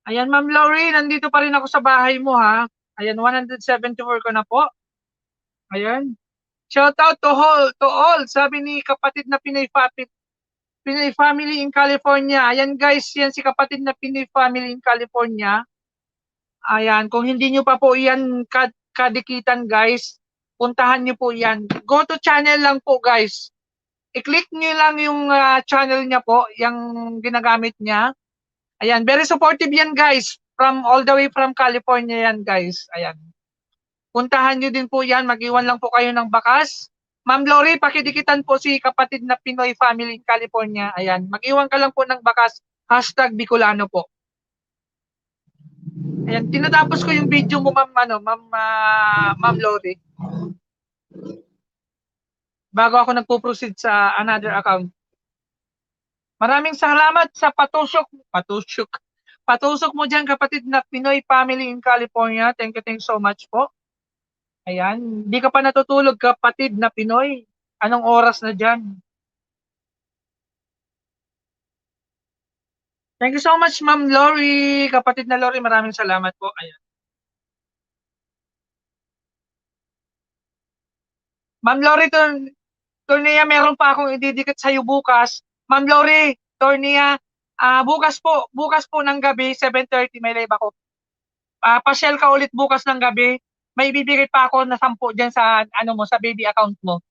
Ayan, Ma'am Lori, nandito pa rin ako sa bahay mo ha. Ayan, 174 ko na po. Ayan. Shout out to all. Sabi ni kapatid na Pinoy family in California. Ayan guys, yan si kapatid na Pinoy family in California. Ayan, kung hindi nyo pa po yan kadikitan guys, puntahan nyo po yan. Go to channel lang po guys. I-click nyo lang yung channel niya po, yung ginagamit niya. Ayan, very supportive yan guys. All the way from California yan guys. Ayan. Puntahan nyo din po yan. Mag-iwan lang po kayo ng bakas. Ma'am Lori, pakidikitan po si kapatid na Pinoy family in California. Ayan, mag-iwan ka lang po ng bakas. #Bicolano po. Ayan, tinatapos ko yung video mo Ma'am Lori. Bago ako nagpo-proceed sa another account. Maraming salamat sa patusok mo diyan kapatid na Pinoy family in California. Thank you so much po. Ayan, hindi ka pa natutulog kapatid na Pinoy. Anong oras na diyan? Thank you so much Ma'am Lori, kapatid na Lori, maraming salamat po. Ayan. Ma'am Lori, Tornia, meron pa akong ididikit sa iyo bukas. Ma'am Lori, Tornia, bukas po ng gabi, 7:30 may live ako. Pa-share ka ulit bukas ng gabi. May ibibigay pa ako na 10 diyan sa sa baby account mo.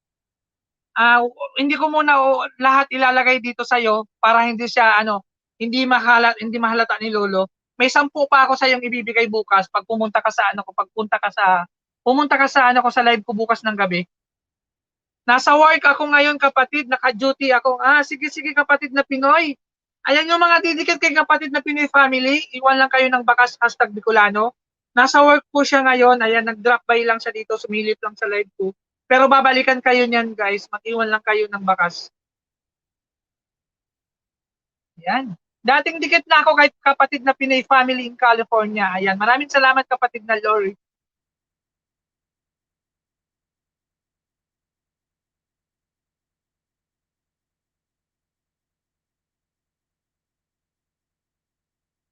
Hindi ko muna lahat ilalagay dito sa iyo para hindi siya hindi mahalata ni Lolo. May 10 pa ako sa iyong ibibigay bukas pag pumunta ka sa pumunta ka sa ko sa live ko bukas ng gabi. Nasa work ako ngayon kapatid, naka-duty ako. Sige sige kapatid na Pinoy. Ayan yung mga didikit kay kapatid na Pinoy family. Iwan lang kayo ng bakas #Bicolano. Nasa work po siya ngayon. Ayan, nag-drop by lang siya dito. Sumilip lang sa live ko. Pero babalikan kayo niyan guys. Mag-iwan lang kayo ng bakas. Ayan. Dating dikit na ako kay kapatid na Pinoy family in California. Ayan. Maraming salamat kapatid na Lori.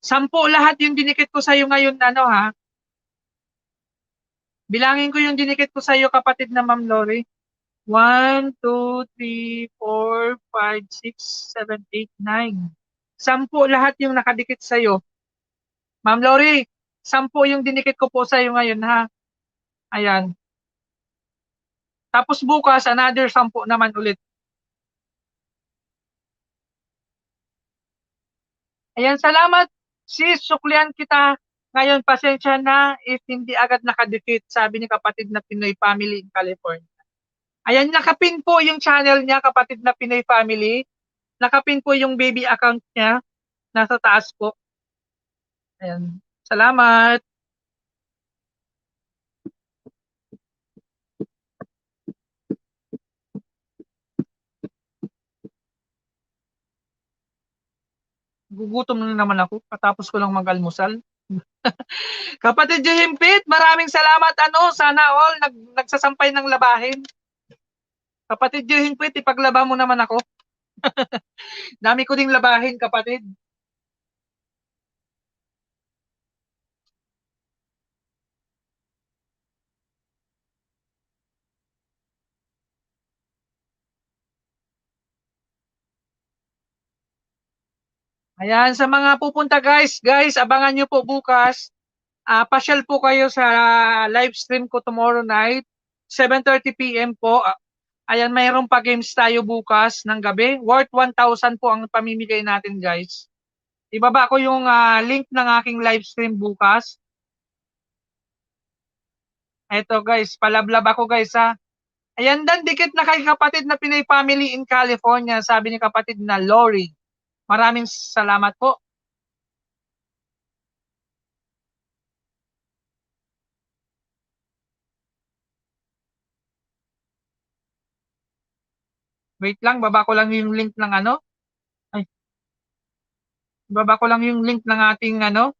Sampo lahat yung dinikit ko sa iyo ngayon ha. Bilangin ko yung dinikit ko sa iyo kapatid na Ma'am Lori. 1, 2, 3, 4, 5, 6, 7, 8, 9. 10 lahat yung nakadikit sa iyo. Ma'am Lori, 10 yung dinikit ko po sa iyo ngayon ha. Ayan. Tapos bukas another 10 naman ulit. Ayan, salamat sis, suklian kita. Ngayon, pasensya na if hindi agad nakadikit, sabi ni kapatid na Pinoy family in California. Ayan, nakapin po yung channel niya, kapatid na Pinoy family. Nakapin po yung baby account niya. Nasa taas po. Ayan. Salamat. Gugutom na naman ako. Patapos ko lang mag-almusal. Kapatid Jihimpit, maraming salamat. Ano, sana all nagsasampay ng labahin. Kapatid Jihimpit, ipaglaba mo naman ako. Dami ko ding labahin, kapatid. Ayan, sa mga pupunta guys, abangan nyo po bukas. Pasyal po kayo sa live stream ko tomorrow night, 7:30 PM po. Ayan, mayroon pa games tayo bukas ng gabi. Worth 1,000 po ang pamimigay natin, guys. Ibaba ko yung link ng aking live stream bukas. Eto guys, palablab ako guys ha. Ayan dan, dikit na kay kapatid na Pinay Family in California, sabi ni kapatid na Lori. Maraming salamat po. Wait lang, baba ko lang yung link ng ano. Ay, baba ko lang yung link ng ating ano.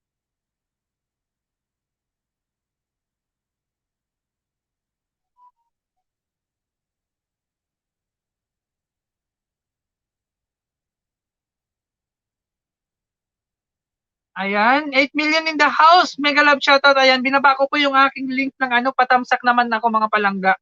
Ayan, 8 million in the house. Mega love shoutout. Ayan, binaba ko po yung aking link ng ano, patamsak naman ako mga palangga.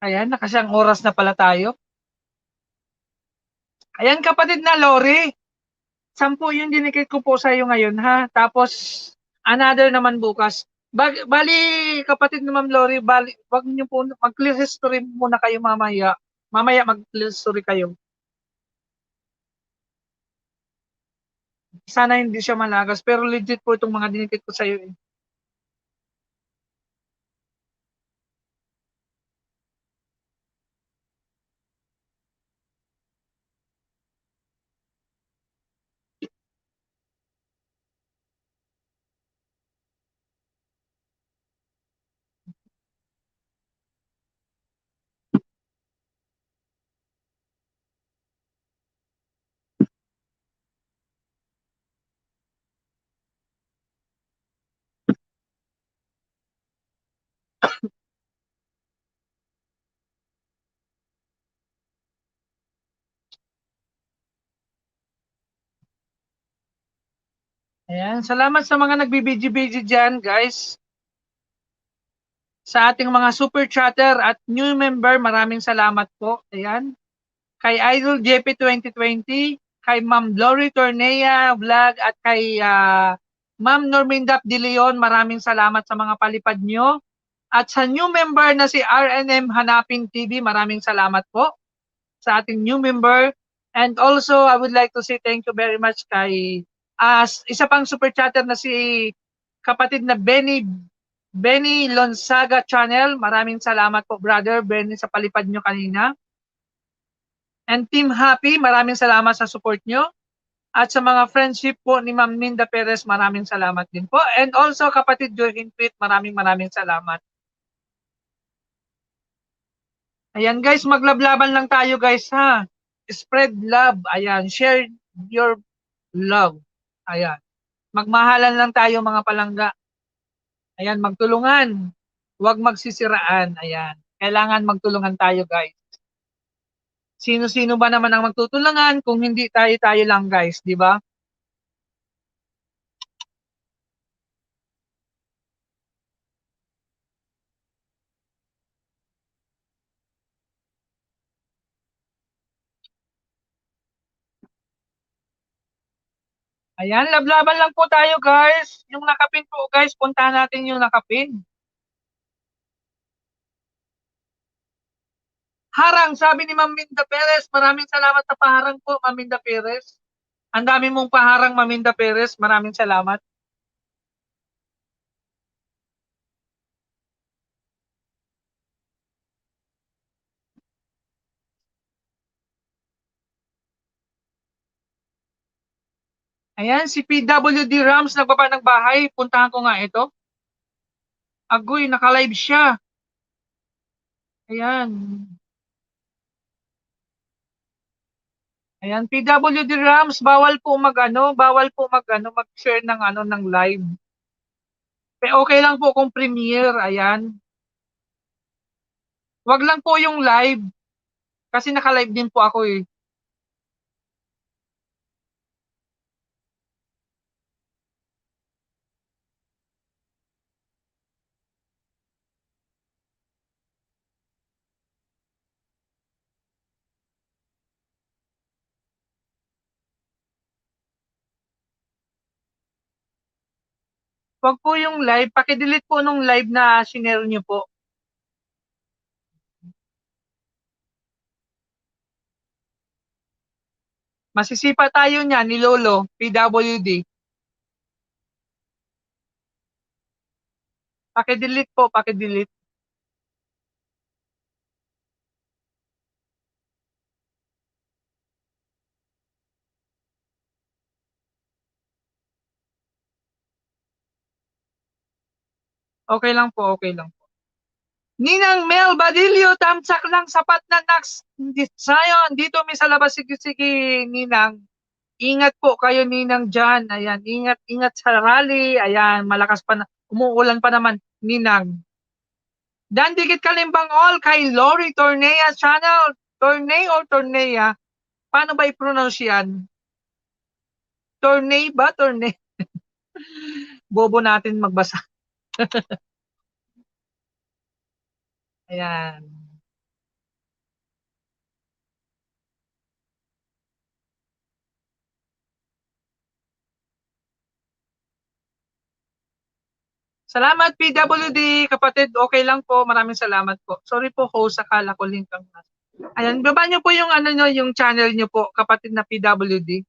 Ayan, nakasiyang oras na pala tayo. Ayan, kapatid na Lori. 10 yung dinikit ko po sa iyo ngayon ha. Tapos another naman bukas. Bali kapatid ni Ma'am Lori, bali wag niyo po mag-clear history muna kayo mamaya. Mamaya mag-clear history kayo. Sana hindi siya malagas pero legit po itong mga dinikit ko sa iyo. Eh. Ayan, salamat sa mga nagbibidyo-bidyo diyan, guys. Sa ating mga super chatter at new member, maraming salamat po. Ayan. Kay Idol JP 2020, kay Ma'am Lori Tornea Vlog at kay Ma'am Normindap De Leon, maraming salamat sa mga palipad nyo. At sa new member na si RNM Hanapin TV, maraming salamat po sa ating new member. And also, I would like to say thank you very much kay isa pang super chatter na si kapatid na Benny Lonsaga Channel. Maraming salamat po, brother Benny, sa palipad nyo kanina. And Team Happy, maraming salamat sa support nyo. At sa mga friendship po ni Ma'am Minda Perez, maraming salamat din po. And also, kapatid Joy Hinpit, maraming salamat. Ayan guys, maglablaban lang tayo guys ha. Spread love. Ayan, share your love. Ayan. Magmahalan lang tayo mga palangga. Ayan, magtulungan. Huwag magsisiraan. Ayan. Kailangan magtulungan tayo guys. Sino-sino ba naman ang magtutulungan kung hindi tayo lang guys, di ba? Ayan, lablaban lang po tayo guys. Yung nakapin po guys, puntahan natin yung nakapin. Harang, sabi ni Ma'am Minda Perez. Maraming salamat sa paharang po, Ma'am Minda Perez. Ang dami mong paharang, Ma'am Minda Perez. Maraming salamat. Ayan, si PWD Rams nagbaba ng bahay. Puntahan ko nga ito. Agoy, naka-live siya. Ayan. Ayan, PWD Rams, bawal po mag-share ng ng live. Okay lang po kung premiere, ayan. Wag lang po yung live kasi naka-live din po ako eh. Wag po yung live, paki-delete po nung live na shinare niyo po. Masisipa tayo niyan ni Lolo, PWD. Paki-delete po, paki-delete. Okay lang po, okay lang po. Ninang Mel Badillo, tamsak lang sapat na Nax. Sayon, dito may sa labas, sige, Ninang. Ingat po kayo, Ninang, dyan. Ayan, ingat, ingat sa rally. Ayan, malakas pa na, umuulan pa naman, Ninang. Dan dikit kalimbang all kay Lori Tornea channel. Tornea or Tornea? Paano ba i-pronounce yan? Tornea ba? Tornea? Bobo natin magbasa. Ayan. Salamat PWD, kapatid. Okay lang po. Maraming salamat po. Sorry po host, akala ko link ang Ayan, baba niyo po yung nyo, yung channel niyo po, kapatid na PWD,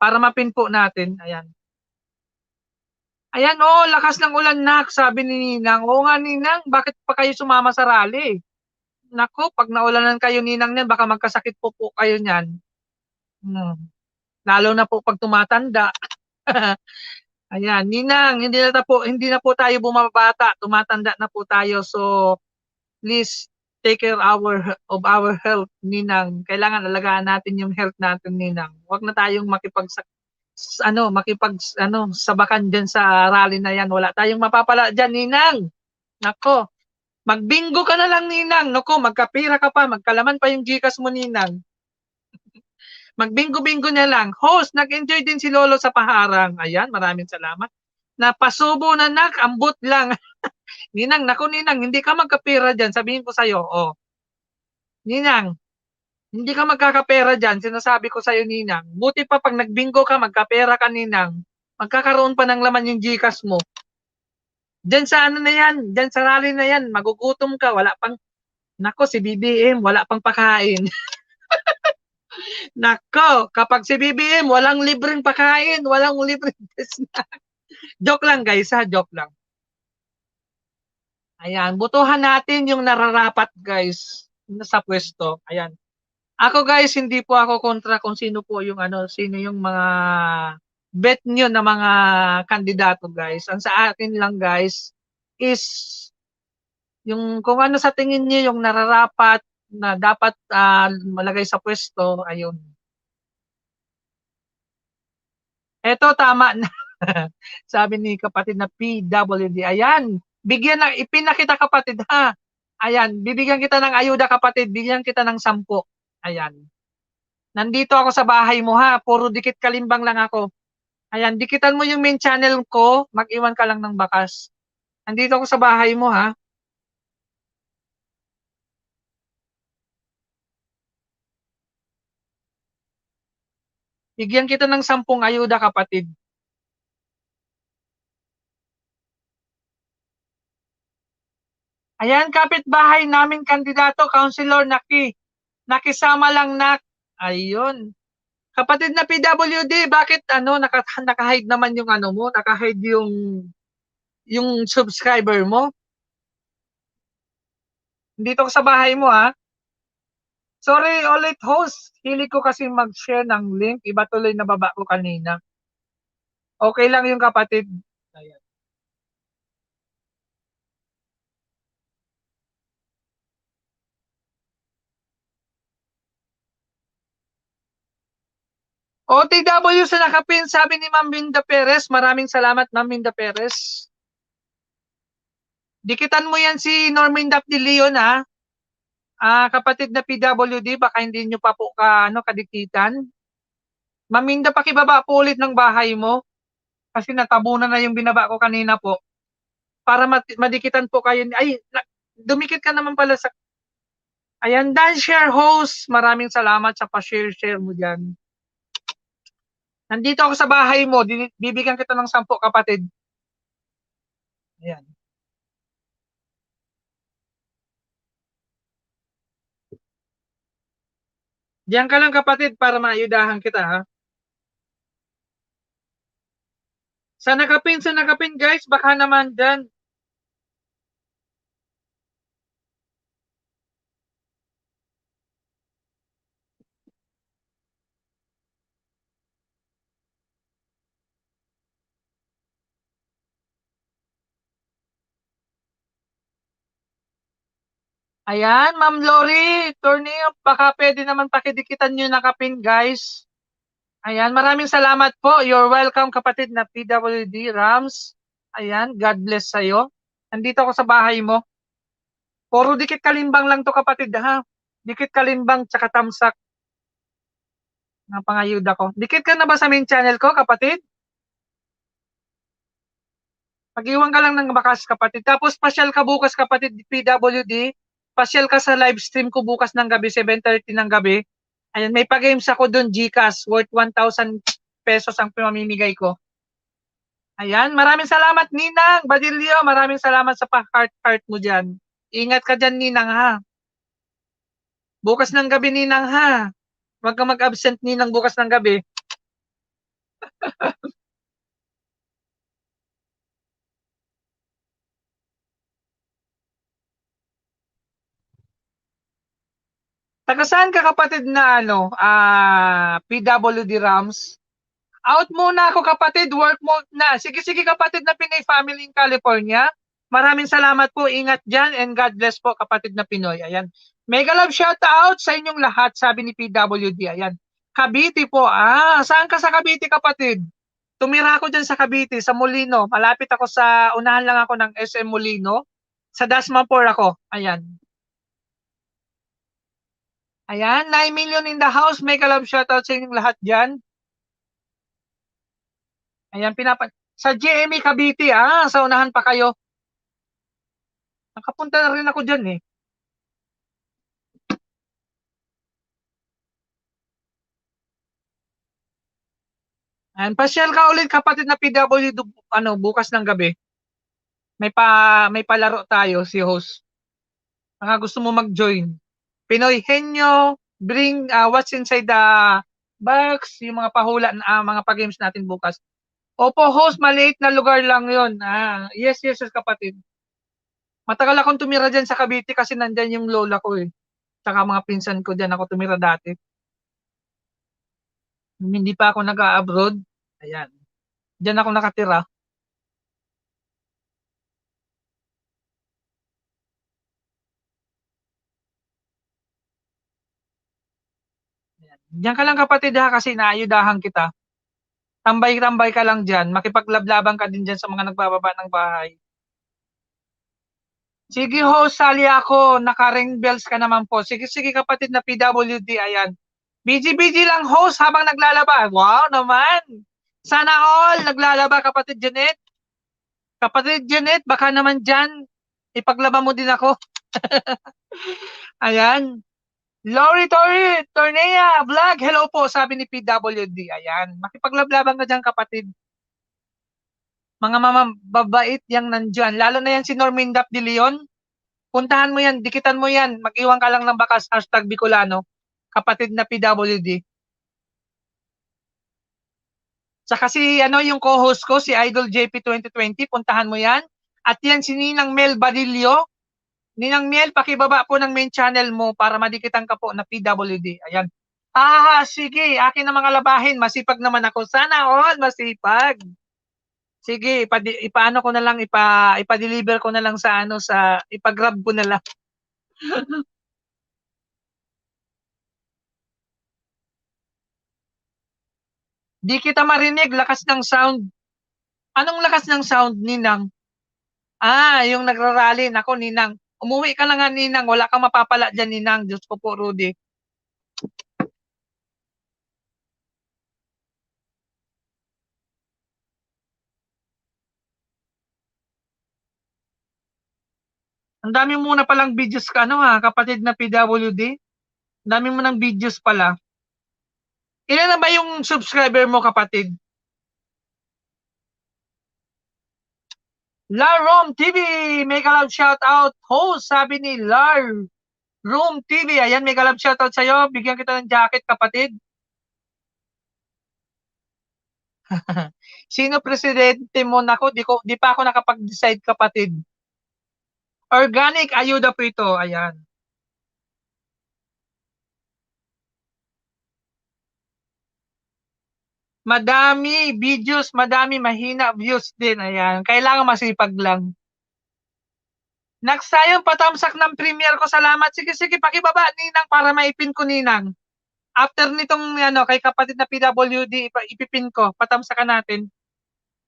para mapin po natin. Ayan. Ayan, oh, lakas ng ulan, nak, sabi ni Ninang. Oo nga, Ninang, bakit pa kayo sumama sa rally? Naku, pag naulanan kayo, Ninang, niyan, baka magkasakit po kayo niyan. Lalo na po pag tumatanda. Ayan, Ninang, hindi na po tayo bumabata, tumatanda na po tayo. So, please take care of our health, Ninang. Kailangan alagaan natin yung health natin, Ninang. Huwag na tayong sabakan diyan sa rally na yan. Wala tayong mapapala diyan, Ninang. Nako, magbingo ka na lang, Ninang. Nako, magkapira ka pa, magkalaman pa yung Gcash mo, Ninang. Magbingo-bingo na lang. Host, nag-enjoy din si Lolo sa paharang. Ayan, maraming salamat. Napasubo na nak, ambot lang. Ninang, naku Ninang, hindi ka magkapera dyan. Sabihin ko sa'yo, oh. Ninang, hindi ka magkakapera dyan. Sinasabi ko sa'yo, Ninang. Buti pa pag nagbingo ka, magkapera ka, Ninang. Magkakaroon pa ng laman yung Gcash mo. Dyan sa ano na yan, dyan sa rally na yan, magugutom ka, wala pang, nako si BBM, wala pang pakain. Nako, kapag si BBM, walang libreng pakain, walang libreng snack. Joke lang guys, ha, joke lang. Ayan, butuhan natin yung nararapat guys sa pwesto. Ayan. Ako guys, hindi po ako kontra kung sino po yung sino yung mga bet nyo na mga kandidato guys. Ang sa akin lang guys is yung kung ano sa tingin niyo yung nararapat na dapat malagay sa pwesto, ayun. Eto tama na. Sabi ni kapatid na PWD. Ayan, ipinakita kapatid ha. Ayan, bibigyan kita ng ayuda kapatid, bigyan kita ng 10. Ayan. Nandito ako sa bahay mo ha, puro dikit kalimbang lang ako. Ayan, dikitan mo yung main channel ko, mag-iwan ka lang ng bakas. Nandito ako sa bahay mo ha. Bigyan kita ng 10 ayuda kapatid. Ayan, kapitbahay namin kandidato, Councilor nakisama lang nak. Ayun. Kapatid na PWD, bakit naka-hide naman yung mo, naka-hide yung subscriber mo? Dito ko sa bahay mo ha. Sorry ulit host, hilig ko kasi mag-share ng link, iba tuloy na baba ko kanina. Okay lang yung kapatid. Ayan. OTW sa nakapin, sabi ni Ma'am Minda Perez. Maraming salamat, Ma'am Minda Perez. Dikitan mo yan si Norminda de Leon, ha? Kapatid na PWD, baka hindi nyo pa po kadikitan. Ma'am Minda, pakibaba po ulit ng bahay mo. Kasi natabunan na yung binaba ko kanina po. Para madikitan po kayo. Ay, dumikit ka naman pala sa... Ayan, Dan Share Host. Maraming salamat sa pa-share mo dyan. Nandito ako sa bahay mo. Bibigyan kita ng 10 kapatid. Ayan. Diyan ka lang kapatid para maayudahan kita, ha. Sa nakapin guys, baka naman dyan. Ayan, Ma'am Lori, Torneo, baka pwede naman pakidikitan nyo nakapin guys. Ayan, maraming salamat po. You're welcome kapatid na PWD Rams. Ayan, God bless sa'yo. Nandito ako sa bahay mo. Puro dikit kalimbang lang to kapatid, ha. Dikit kalimbang tsaka tamsak ng pangayuda ko. Dikit ka na ba sa main channel ko kapatid? Mag-iwan ka lang ng bakas kapatid. Tapos pasyal ka bukas kapatid PWD. Pasyal ka sa live stream ko bukas ng gabi, 7:30 ng gabi. Ayan, may pa-games ako doon, GCash, worth 1,000 pesos ang pamimigay ko. Ayan, maraming salamat Ninang Badilio, maraming salamat sa pa-heart mo dyan. Ingat ka dyan Ninang, ha. Bukas ng gabi Ninang, ha. Huwag ka mag-absent Ninang bukas ng gabi. Taga saan ka kapatid na PWD Rams? Out muna ako kapatid, work mode na. Sige kapatid na Pinoy family in California. Maraming salamat po, ingat dyan, and God bless po kapatid na Pinoy. Ayan. Mega love shout out sa inyong lahat, sabi ni PWD. Ayan. Cavite po. Saan ka sa Cavite kapatid? Tumira ako dyan sa Cavite, sa Molino. Malapit ako unahan lang ako ng SM Molino. Sa Dasmapur ako. Ayan. Ayan, 9 million in the house. Mega love shout out sa inyong lahat dyan. Ayan, sa GME Cavite, sa unahan pa kayo. Nakapunta na rin ako dyan eh. Ayan, pasyal ka ulit kapatid na PW bukas ng gabi. May palaro tayo si host. Baka gusto mo mag-join. Pinoy Henyo, bring what's inside the box, yung mga pahula mga pa-games natin bukas. Opo, host, maliit na lugar lang 'yon. Yes, kapatid. Matagal akong tumira diyan sa Cavite kasi nandiyan yung lola ko eh. Tsaka mga pinsan ko diyan ako tumira dati. Hindi pa ako nag-a-abroad. Ayan. Diyan ako nakatira. Diyan ka lang kapatid ha kasi naayudahan kita. Tambay-tambay ka lang diyan, makipaglablaban ka din diyan sa mga nagbababa ng bahay. Sige host, sali ako, naka-ring bells ka naman po. Sige kapatid na PWD, ayan. Busy lang host habang naglalaba. Wow naman. Sana all naglalaba kapatid Janet. Kapatid Janet, baka naman diyan ipaglaba mo din ako. Ayan. Lori Tornea Vlog, hello po, sabi ni PWD. Ayan, makipaglablaban ka dyan kapatid. Mga babait yang nandyan. Lalo na yan si Normindap de Leon. Puntahan mo yan, dikitan mo yan. Mag-iwan ka lang ng bakas, #Bicolano. Kapatid na PWD. Saka yung co-host ko, si Idol JP 2020, puntahan mo yan. At yan si Ninang Mel Badillo. Ninang Miel, pakibaba po ng main channel mo para madikitan ka po na PWD. Ayan. Sige. Akin na mga labahin. Masipag naman ako. Sana all masipag. Sige, ipaano ko na lang, ipa-deliver ko na lang sa ano, sa ipa-grab ko na lang. Di kita marinig, lakas ng sound. Anong lakas ng sound, Ninang? Yung nagrarally. Nako, Ninang. Umuwi ka na nga, Ninang. Wala kang mapapala dyan, Ninang. Diyos ko po, Rudy. Ang dami mo na palang videos ka, ano ha, kapatid na PWD. Ang dami mo ng videos pala. Ilan na ba yung subscriber mo, kapatid? Lar Rom TV, may kalab shout out. Host, sabi ni Lar Room TV. Ayan, may kalab shout out sa'yo. Bigyan kita ng jacket, kapatid. Sino presidente mo? Nako, di pa ako nakapag-decide, kapatid. Organic, ayuda po ito. Ayan. Madami videos, madami mahina views din. Ayan. Kailangan masipag lang. Nagsayang patamsak ng premiere ko. Salamat. Sige, sige, pakibaba, Ninang, para maipin ko, Ninang. After nitong ano, kay kapatid na PWD, ipipin ko. Patamsakan natin.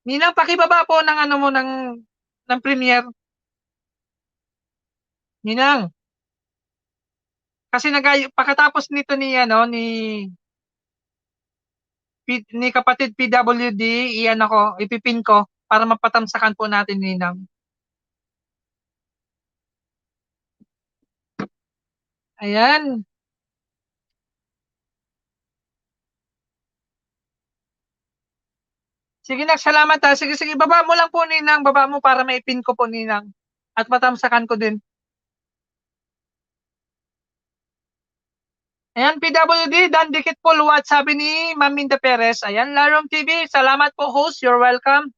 Ninang, pakibaba po ng ano mo ng premiere. Ninang. Kasi pagkatapos nito ni ano ni kapatid PWD, iyan ako, ipipin ko para mapatamsakan po natin, Ninang. Ayan. Sige na, salamat ha. Sige, sige, baba mo lang po, Ninang. Baba mo para maipin ko po, Ninang. At matamsakan ko din. Ayan, PWD, Dan Dikit po luwat, sabi ni Ma'am Minda Perez. Ayan, Larom TV, salamat po, host. You're welcome.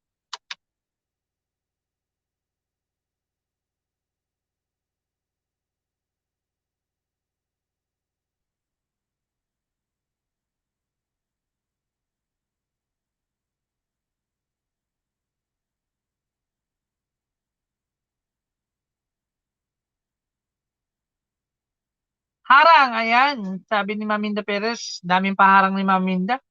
Harang, ayan. Sabi ni Ma'am Minda Perez, daming paharang ni Ma'am Minda.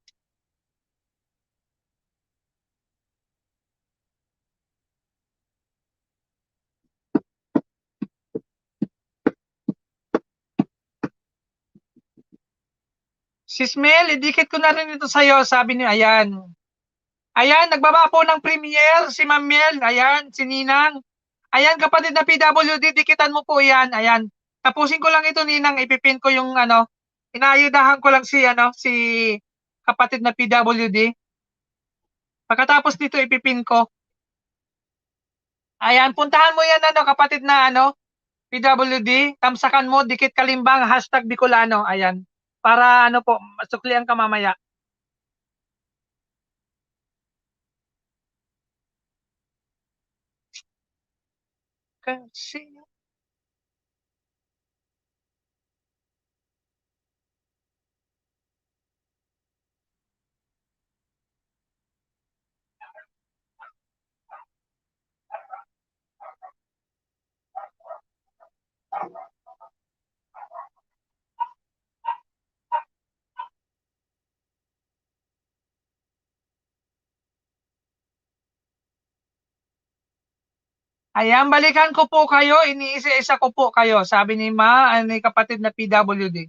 Sis Mel, idikit ko na rin ito sa'yo, sabi ni, ayan. Ayan, nagbaba po ng premiere si Ma'am Mel. Ayan, si Ninang. Ayan, kapatid na PWD, dikitan mo po yan. Ayan. Tapusin ko lang ito, Ninang. Ipipin ko yung ano. Inaayudahan ko lang si kapatid na PWD. Pagkatapos dito, ipipin ko. Ayan, puntahan mo yan, ano, kapatid na ano, PWD. Tamsakan mo, dikit kalimbang, hashtag Bicolano. Ayan. Para ano po, suklian ka mamaya. Kasi, ayan, balikan ko po kayo, iniisa-isa ko po kayo, sabi ni kapatid na PWD.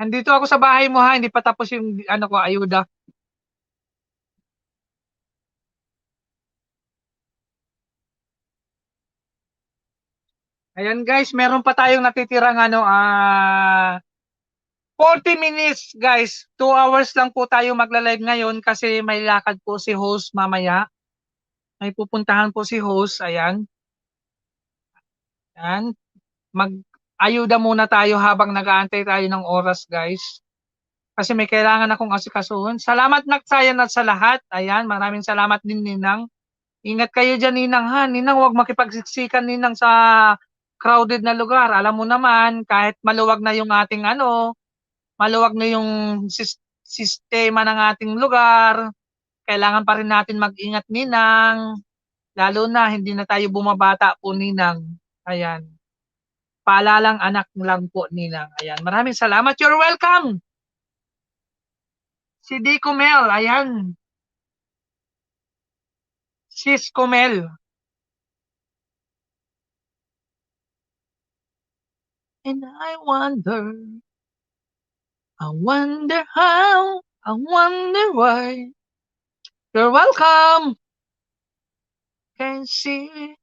Nandito ako sa bahay mo ha, hindi pa tapos yung ano ko, ayuda. Ayan guys, meron pa tayong natitirang 40 minutes guys. 2 hours lang po tayo magla-live ngayon kasi may lakad po si host mamaya. May pupuntahan po si host, ayan. Ayan. Mag-ayuda muna tayo habang nag-aantay tayo ng oras guys. Kasi may kailangan akong asikasuhin. Salamat Naksayan at sa lahat. Ayan, maraming salamat din Ninang. Ingat kayo dyan Ninang ha. Ninang, huwag makipagsiksikan Ninang sa crowded na lugar. Alam mo naman, kahit maluwag na yung ating maluwag na yung sistema ng ating lugar, kailangan pa rin natin mag-ingat, Ninang. Lalo na hindi na tayo bumabata po, Ninang. Ayan. Paalalang anak lang po, Ninang. Ayan. Maraming salamat. You're welcome. Si D. Comel. Ayan. Sis Comel. And I wonder how, I wonder why. You're welcome. Can see.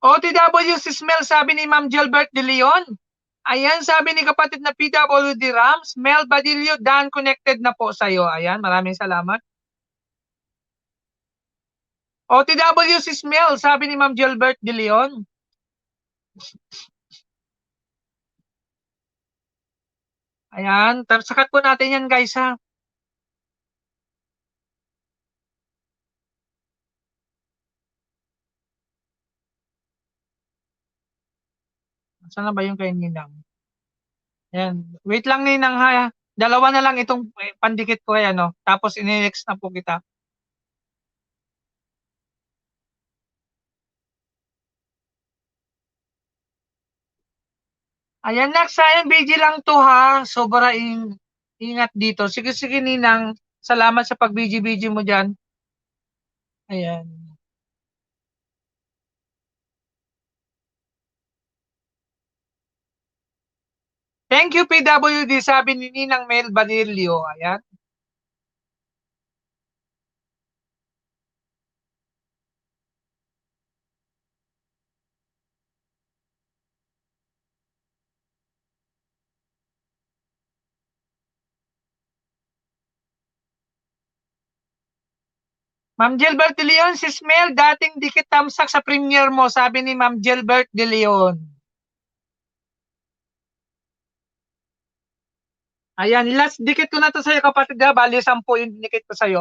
OTW si Smell, sabi ni Ma'am Gilbert De Leon. Ayan, sabi ni kapatid na PWD Rams, Mel Badillo, Dan connected na po sa'yo. Ayan, maraming salamat. OTW si Smell, sabi ni Ma'am Gilbert De Leon. Ayan, sakat po natin yan guys ha. Saan na ba yung kay Ninang? Ayan, wait lang Ninang ha. Dalawa na lang itong pandikit ko yan, no? Tapos ininext na po kita. Ayan, next ayan, BG lang to ha. Sobra ingat dito. Sige, sige Ninang. Salamat sa pag-BG-BG mo dyan. Ayan. Thank you, PWD, sabi ni Ninang Mel Badillo. Ayan. Ma'am Gilbert De Leon, si Smel, dating dikit tamsak sa premiere mo, sabi ni Ma'am Gilbert De Leon. Ayan, last dikit ko na to sa'yo kapatid ha, bali 10 yung dikit ko sa'yo.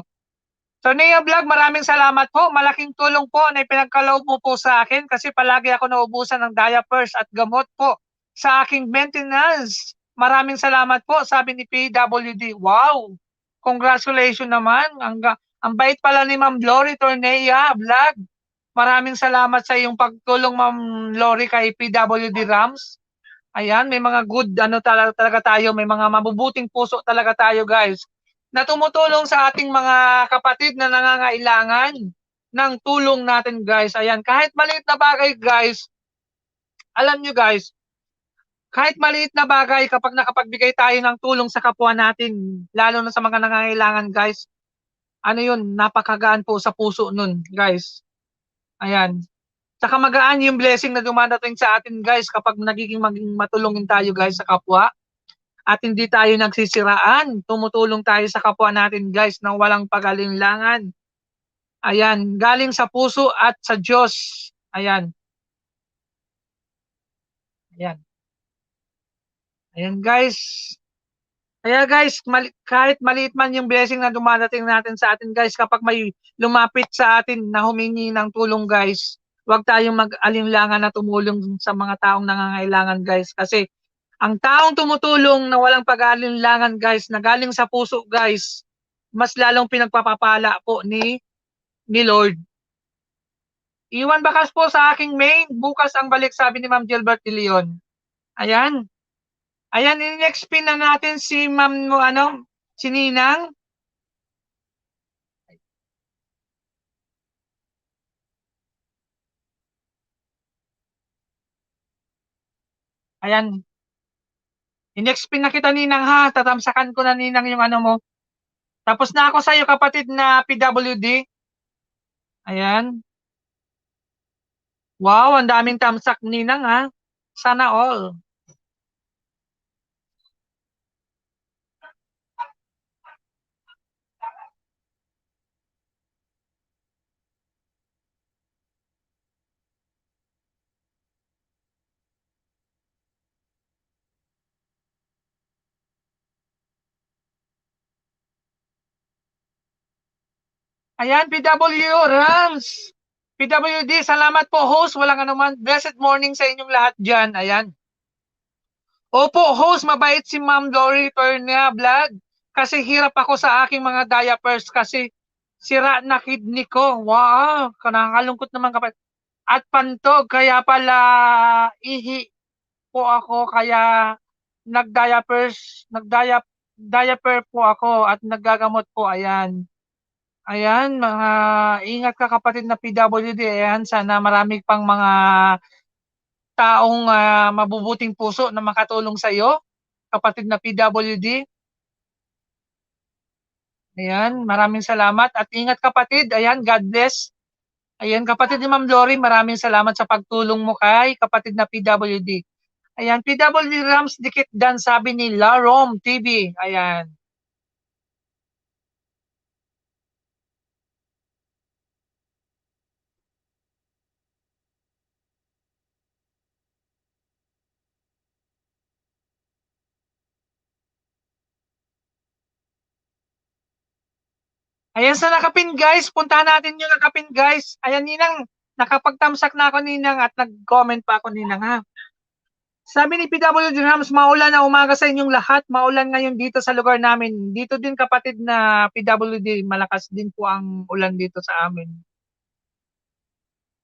So Nea Vlog, maraming salamat po. Malaking tulong po na ipinagkaloob mo po sa akin kasi palagi ako naubusan ng diapers at gamot po sa aking maintenance. Maraming salamat po, sabi ni PWD. Wow! Congratulations naman. Ang bait pala ni Ma'am Lori Tornea Vlog. Maraming salamat sa iyong pagtulong, Ma'am Lori, kay PWD Rams. Ayan, may mga good talaga tayo, may mga mabubuting puso talaga tayo, guys, na tumutulong sa ating mga kapatid na nangangailangan ng tulong natin, guys. Ayan, kahit maliit na bagay, guys, alam nyo, guys, kahit maliit na bagay kapag nakapagbigay tayo ng tulong sa kapwa natin, lalo na sa mga nangangailangan, guys, ano yun, napakagaan po sa puso nun, guys. Ayan. Saka magaan yung blessing na dumadating sa atin, guys, kapag maging matulungin tayo, guys, sa kapwa. At hindi tayo nagsisiraan. Tumutulong tayo sa kapwa natin, guys, nang walang pag-alinlangan. Ayan, galing sa puso at sa Diyos. Ayan. Ayan. Ayan, guys. Kaya guys, kahit maliit man yung blessing na dumadating natin sa atin, guys, kapag may lumapit sa atin na humingi ng tulong, guys, huwag tayong mag-alinlangan na tumulong sa mga taong nangangailangan, guys. Kasi ang taong tumutulong na walang pag-alinlangan, guys, na galing sa puso, guys, mas lalong pinagpapapala po ni Lord. Iwan bakas po sa aking main. Bukas ang balik, sabi ni Ma'am Gilbert de Leon. Ayan. Ayan, in-next pin na natin si Ma'am, si Ninang. Ayan. In-next pin na kita, Ninang, ha. Tatamsakan ko na, Ninang, yung ano mo. Tapos na ako sa'yo, kapatid na PWD. Ayan. Wow, ang daming tamsak, Ninang, ha. Sana all. Ayan, PW Rams. PWD, salamat po, host. Walang anuman. Blessed morning sa inyong lahat dyan. Ayan. Opo, host, mabait si Ma'am Lori Pernia Vlog. Kasi hirap ako sa aking mga diapers kasi sira na kidney ko. Wow, nakakalungkot naman kapag. At pantog, kaya pala ihi po ako, kaya diaper po ako at naggagamot po, ayan. Ayan, mga ingat ka kapatid na PWD, ayan, sana marami pang mga taong mabubuting puso na makatulong sa iyo, kapatid na PWD. Ayan, maraming salamat at ingat kapatid. Ayan, God bless. Ayan, kapatid ni Ma'am Lori, maraming salamat sa pagtulong mo kay kapatid na PWD. Ayan, PWD Rams dikit dan sabi ni Larom TV. Ayan. Ayan sa nakapin guys, puntahan natin yung nakapin guys. Ayan Ninang, nakapagtamsak na ako Ninang at nag-comment pa ako Ninang ha. Sabi ni PWD Rams, maulan na umaga sa inyong lahat. Maulan ngayon dito sa lugar namin. Dito din kapatid na PWD, malakas din po ang ulan dito sa amin.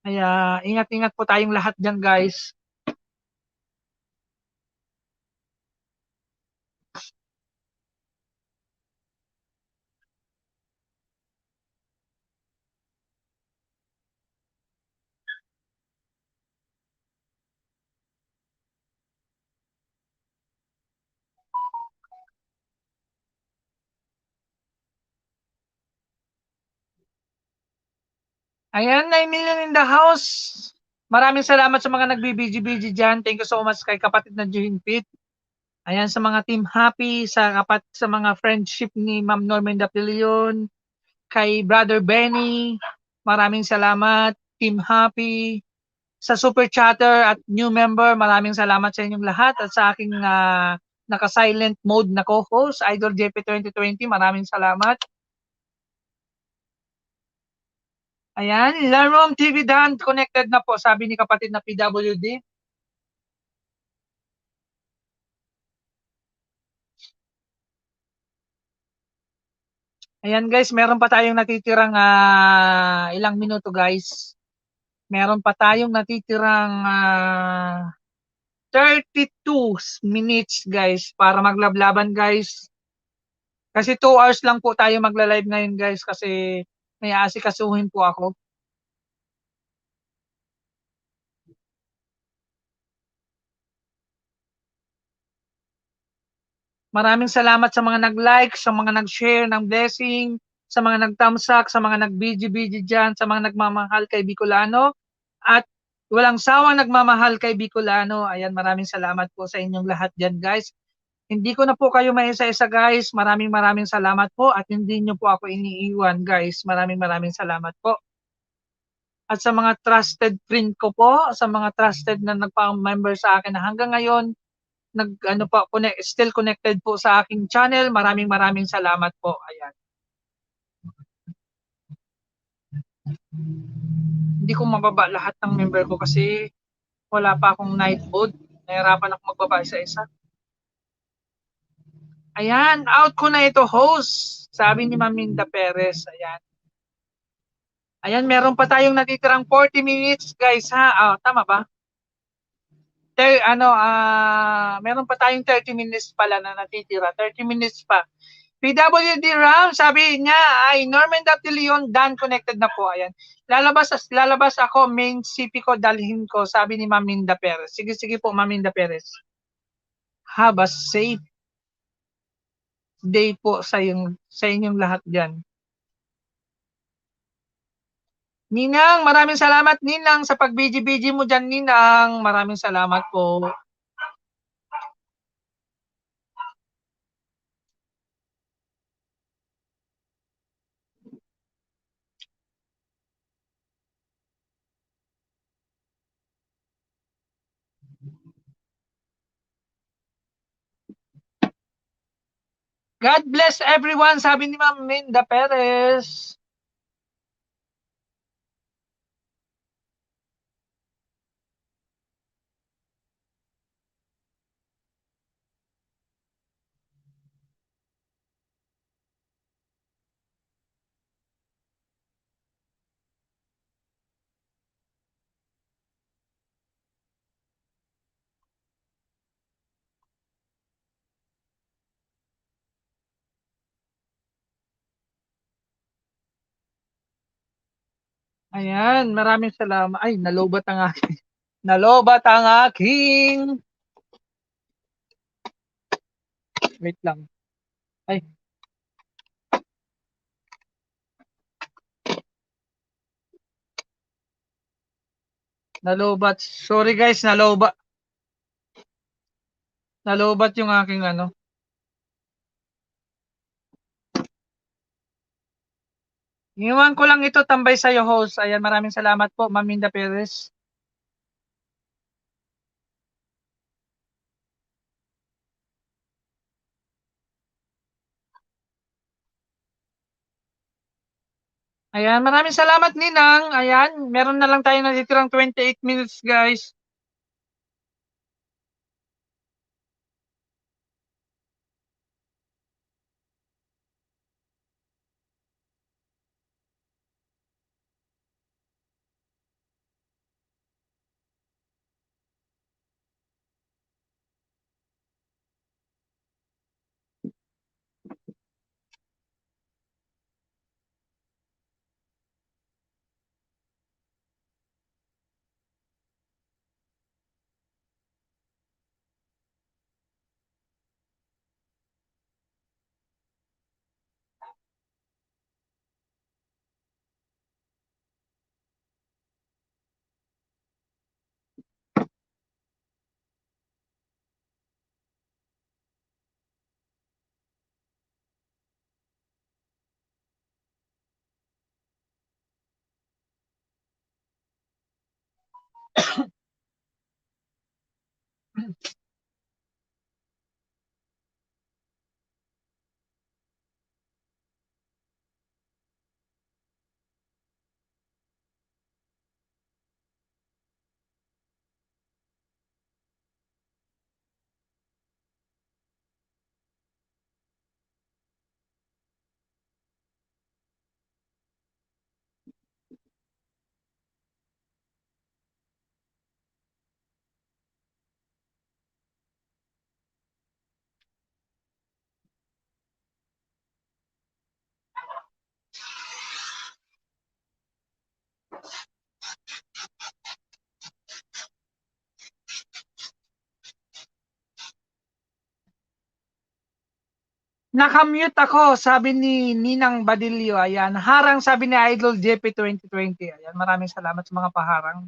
Kaya ingat-ingat po tayong lahat dyan guys. Ayan, 9 million in the house. Maraming salamat sa mga nagbibiji-biji dyan. Thank you so much kay kapatid na Jane Pitt. Ayan sa mga Team Happy, sa mga friendship ni Ma'am Norman Dapilion, kay Brother Benny, maraming salamat. Team Happy, sa Super Chatter at new member, maraming salamat sa inyong lahat at sa aking naka-silent mode na co-host, Idol JP 2020, maraming salamat. Ayan, Larom TV Dan, connected na po, sabi ni kapatid na PWD. Ayan guys, meron pa tayong natitirang ilang minuto guys. Meron pa tayong natitirang 32 minutes guys para maglablaban guys. Kasi 2 hours lang po tayo magla-live ngayon guys kasi may aasikasuhin po ako. Maraming salamat sa mga nag-like, sa mga nag-share ng blessing, sa mga nag-thumbs-up, sa mga nag-biji-biji dyan, sa mga nagmamahal kay Bicolano, at walang sawang nagmamahal kay Bicolano. Ayan, maraming salamat po sa inyong lahat dyan, guys. Hindi ko na po kayo maisa-isa, guys. Maraming salamat po at hindi nyo po ako iniiwan, guys. Maraming salamat po. At sa mga trusted friend ko po, sa mga trusted na nagpa-member sa akin na hanggang ngayon, still connected po sa aking channel. Maraming salamat po. Ayan. Hindi ko mababa lahat ng member ko kasi wala pa akong night mode. Nahirapan ako magbaba isa-isa. Ayan, out ko na ito, host. Sabi ni Maminda Perez. Ayan. Ayan, meron pa tayong natitirang 40 minutes, guys, ha? Tama ba? Meron pa tayong 30 minutes pala na natitira. 30 minutes pa. PWD Ram, sabi niya, ay Norman W. Leon, Dan connected na po. Ayan. Lalabas ako, main CP ko, dalhin ko, sabi ni Maminda Perez. Sige po, Maminda Perez. Have a safe day po sa inyong lahat diyan. Ninang, maraming salamat Ninang sa pagbiji-biji mo diyan Ninang. Maraming salamat po. God bless everyone, sabi ni Ma'am Minda Perez. Ayan, maraming salamat. Ay, nalobat ang aking. Nalobat ang aking. Wait lang. Ay, nalobat. Sorry guys, nalobat. Nalobat yung aking ano. Iniwan ko lang ito tambay sa'yo, host. Ayan, maraming salamat po, Ma'am Minda Perez. Ayan, maraming salamat, Ninang. Ayan, meron na lang tayo natitirang 28 minutes, guys. Nakamute ako, sabi ni Ninang Badilio. Ayan, harang sabi ni Idol JP 2020. Ayan, maraming salamat sa mga paharang.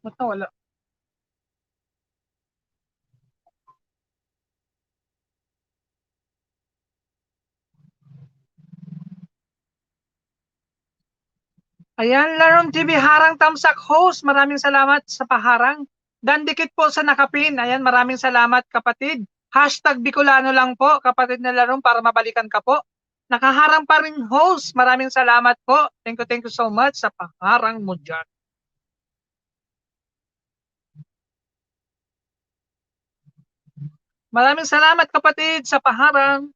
Ba't nawala? Ayan, Laron TV Harang Tamsak host. Maraming salamat sa paharang. Dan dikit po sa nakapin. Ayan, maraming salamat kapatid. Hashtag Bicolano lang po, kapatid na Laron, para mabalikan ka po. Nakaharang pa rin host. Maraming salamat po. Thank you so much sa paharang mo dyan. Maraming salamat kapatid sa paharang.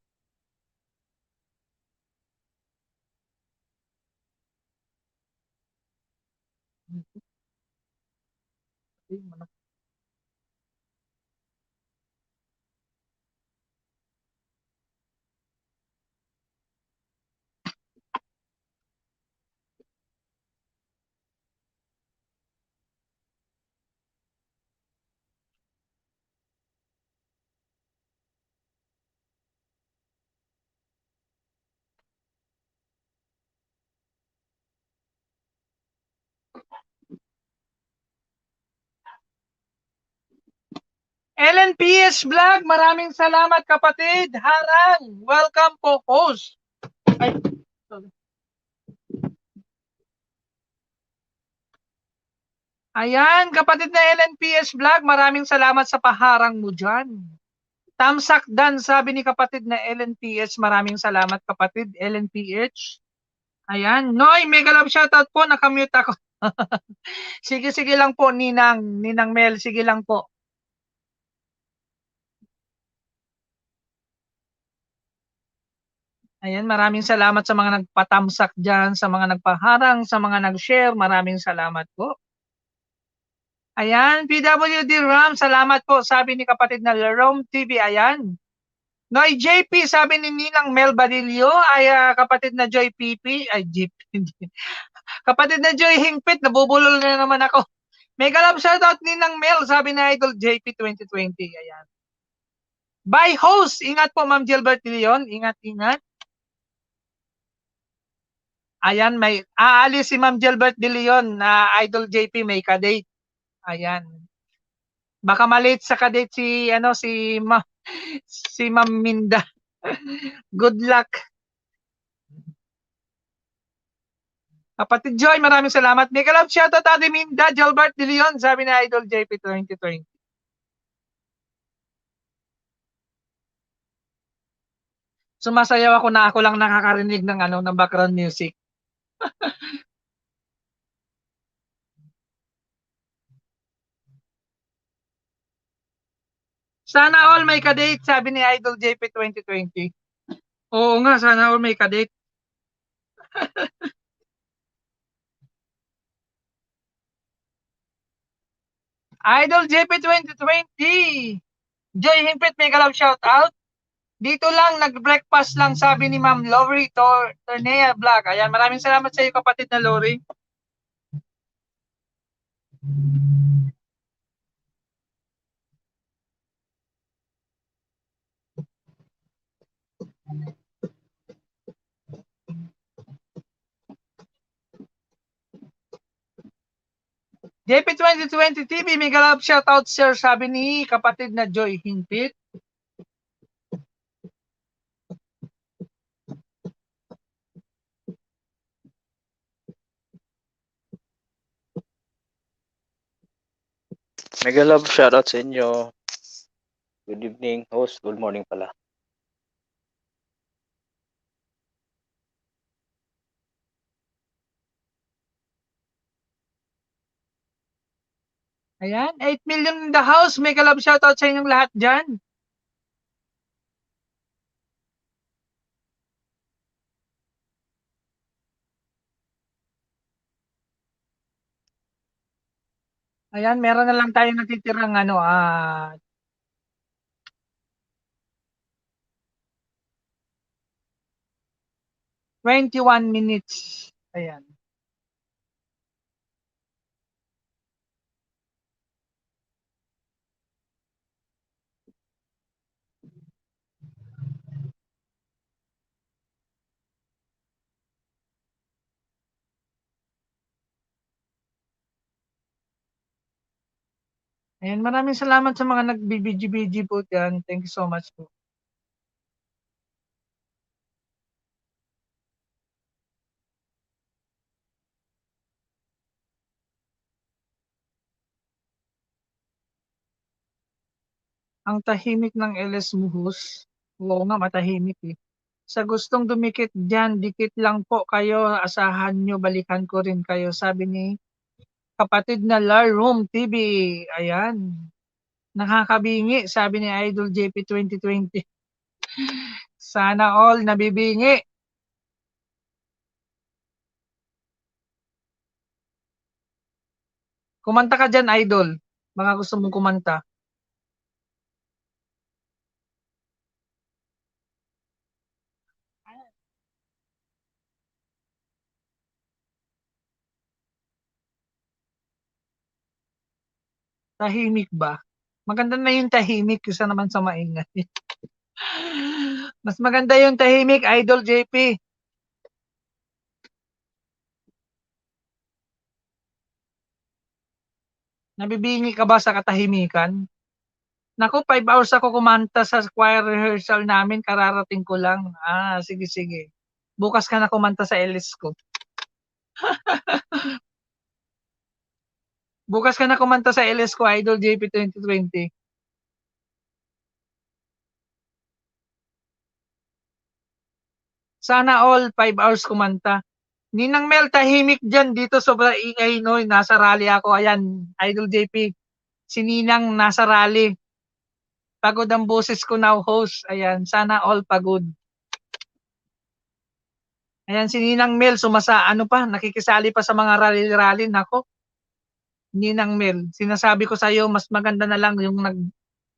LNPS Vlog, maraming salamat kapatid. Harang, welcome po host. Ay, sorry. Ayan, kapatid na LNPS Vlog, maraming salamat sa paharang mo dyan. Tamsak Dan, sabi ni kapatid na LNPH. Maraming salamat kapatid, LNPH. Ayan. Noy, mega love shoutout po. Nakamute ako. Sige lang po, Ninang Mel. Sige lang po. Ayan, maraming salamat sa mga nagpatamsak dyan, sa mga nagpaharang, sa mga nag-share. Maraming salamat po. Ayan, PWD Ram, salamat po. Sabi ni kapatid na Lerome TV, ayan. Noy JP, sabi ni Ninang Mel Badillo, ay kapatid na Joy PP, ay JP, kapatid na Joy Hingpit, nabubulol na naman ako. Mega love shoutout Ninang Mel, sabi ni Idol JP 2020, ayan. Bye host, ingat po Ma'am Gilbert de Leon, ingat. Ayan, may aalis si Ma'am Gilbert de Leon na Idol JP may kadate. Ayan. Baka malate sa kadate si Ma'am Minda. Good luck. Kapatid Joy, maraming salamat. Mega love shoutout Ate Minda, Gilbert de Leon, sabi ni Idol JP 2020. Sumasayaw ako na ako lang nakakarinig ng background music. Sana all may kadate, sabi ni Idol JP 2020. Oo nga, sana all may kadate. Idol JP 2020. Joy Himpit, mega love shout out. Dito lang, nag-breakfast lang, sabi ni Ma'am Lori Tornea Black. Ayan, maraming salamat sa iyo kapatid na Lori. JP 2020 TV, mega love shout out sir, sabi ni kapatid na Joy Himpit. Mega love shoutout sa inyo. Good evening, host. Good morning pala. Ayan, 8 million in the house. Mega love shout out sa inyong lahat dyan. Ayan, meron na lang tayong natitirang 21 minutes. Ayan. Ayan, maraming salamat sa mga nag-BBG po dyan. Thank you so much po. Ang tahimik ng LS Muhus. Oo nga, matahimik eh. Sa gustong dumikit dyan, dikit lang po kayo. Asahan nyo, balikan ko rin kayo. Sabi ni kapatid na Laroom TV. Ayan. Nakakabingi, sabi ni Idol JP 2020. Sana all nabibingi. Kumanta ka dyan, Idol. Baka gusto mong kumanta. Tahimik ba? Maganda na yung tahimik kaysa naman sa maingay. Mas maganda yung tahimik, Idol JP. Nabibingi ka ba sa katahimikan? Naku, 5 hours ako kumanta sa choir rehearsal namin, kararating ko lang. Sige. Bukas ka na kumanta sa LS ko. Bukas ka na kumanta sa LS ko, Idol JP 2020. Sana all 5 hours kumanta. Ninang Mel, tahimik dyan. Dito sobra ingay, no? Nasa rally ako. Ayan, Idol JP. Si Ninang nasa rally. Pagod ang boses ko now, host. Ayan, sana all pagod. Ayan, si Ninang Mel, ano pa, nakikisali pa sa mga rally-rally. Nako, Ninang Mel, sinasabi ko sa iyo, mas maganda na lang yung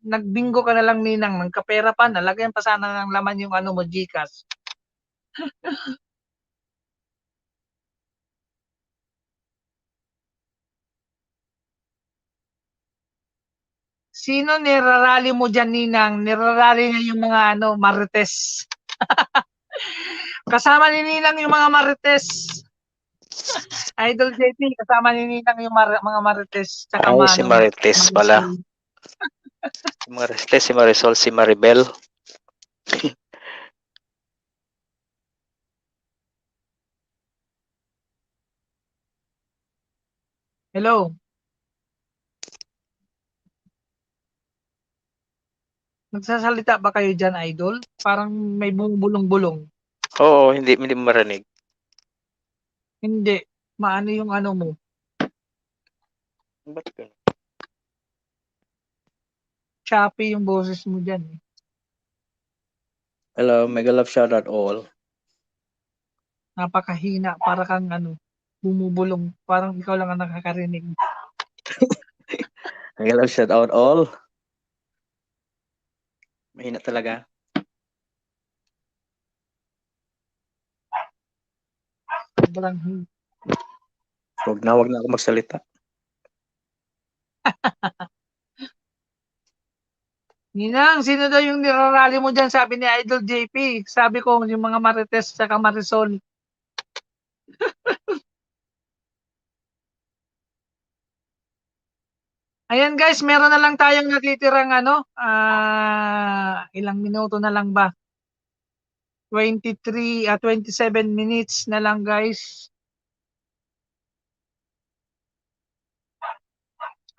nagbingo ka na lang, Ninang, nagkapera pa, nalagyan pa sana ng laman yung ano mo, GCash. Sino nirarally mo dyan, Ninang? Nirarally niya yung mga ano, Marites. Kasama ni Ninang yung mga Marites. Idol JP, kasama ni Ninang yung mga Marites. Tsaka Ay, si Marites pala. Marisol. Si Marites, si Marisol, si Maribel. Hello. Nagsasalita ba kayo dyan, Idol? Parang may bumubulong-bulong. Oo, hindi mo marinig. Hindi. Maano yung ano mo? Ba't ganun? Choppy yung boses mo dyan. Hello, mega love shout out all. Napakahina. Para kang ano, bumubulong. Parang ikaw lang ang nakakarinig. Mega love shout out all. Mahina talaga. Sobrang Wag na ako magsalita. Ninang, sino daw yung nirarally mo dyan? Sabi ni Idol JP. Sabi ko, yung mga Marites sa Marisol. Ayan guys, meron na lang tayong natitirang ano, ilang minuto na lang ba? 27 minutes na lang guys.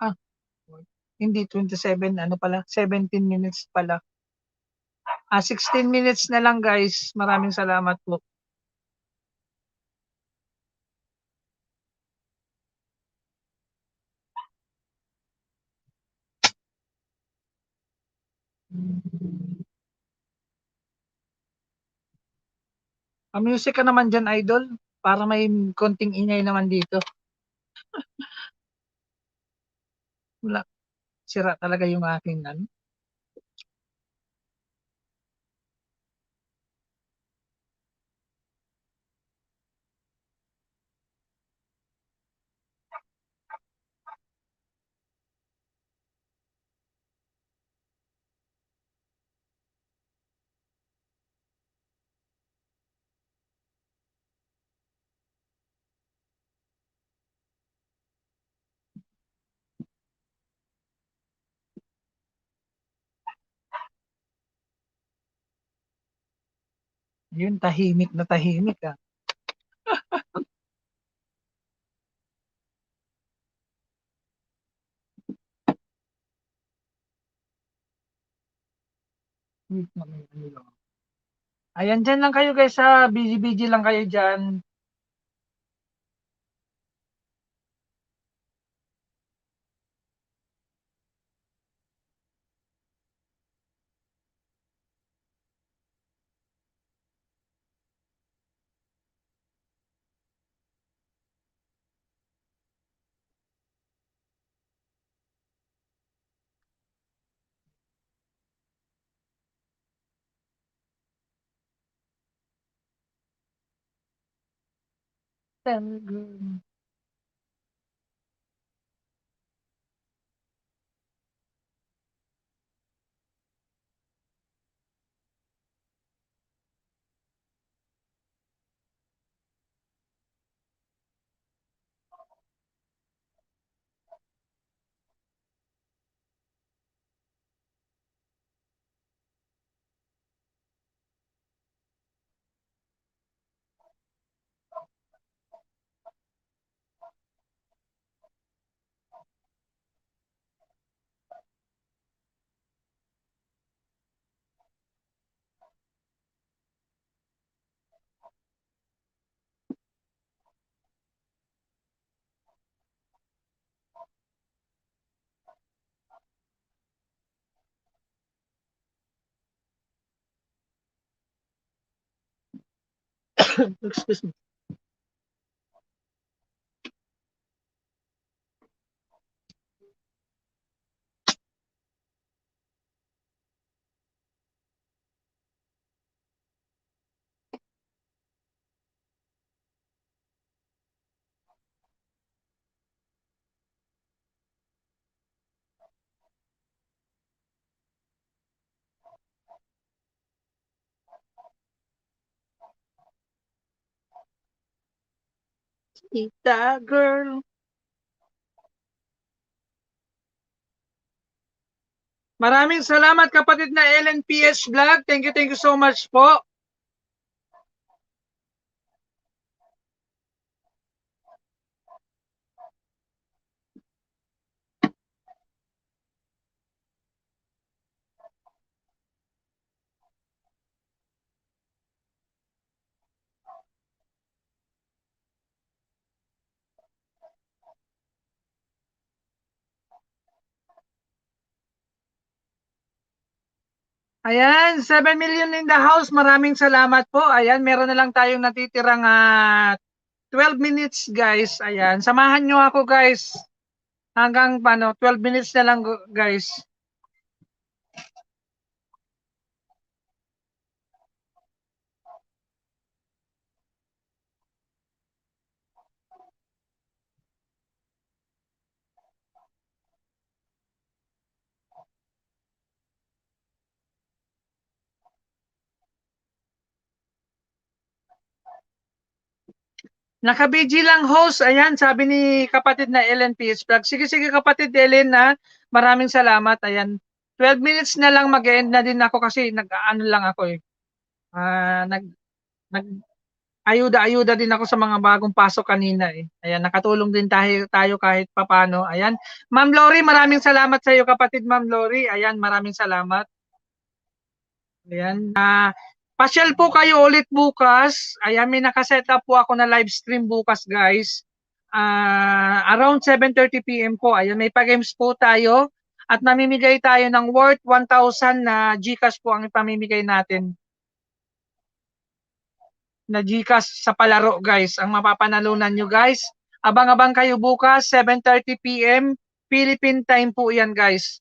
Ah, hindi 27, ano pala, 17 minutes pala. 16 minutes na lang guys. Maraming salamat po. Music ka naman dyan, Idol. Para may konting ingay naman dito. Wala. Sira talaga yung aking ano. Yun, tahimik na tahimik ah. Ayan, dyan lang kayo guys ha. Busy-busy lang kayo dyan. Excuse me. Tita girl. Maraming salamat kapatid na LNPS Vlog. Thank you so much po. Ayan, 7 million in the house. Maraming salamat po. Ayan, meron na lang tayong natitirang 12 minutes guys. Ayan, samahan nyo ako guys. Hanggang 12 minutes na lang guys. Naka-BG lang host. Ayan, sabi ni kapatid na Ellen PH Vlog. Sige, kapatid Ellen maraming salamat. Ayan, 12 minutes na lang mag-end na din ako kasi nag-ano lang ako eh. Nag ayuda-ayuda din ako sa mga bagong pasok kanina eh. Ayan, nakatulong din tayo kahit papano. Ayan, Ma'am Lori, maraming salamat sa iyo kapatid Ma'am Lori. Ayan, maraming salamat. Ayan, pasyal po kayo ulit bukas. Ayan, may nakaset up po ako na live stream bukas guys. Around 7:30 PM po. Ayan, may pa-games po tayo at namimigay tayo ng worth 1,000 na GCash po ang ipamimigay natin. Na GCash sa palaro guys. Ang mapapanalunan nyo guys. Abang-abang kayo bukas 7:30 PM Philippine time po yan guys.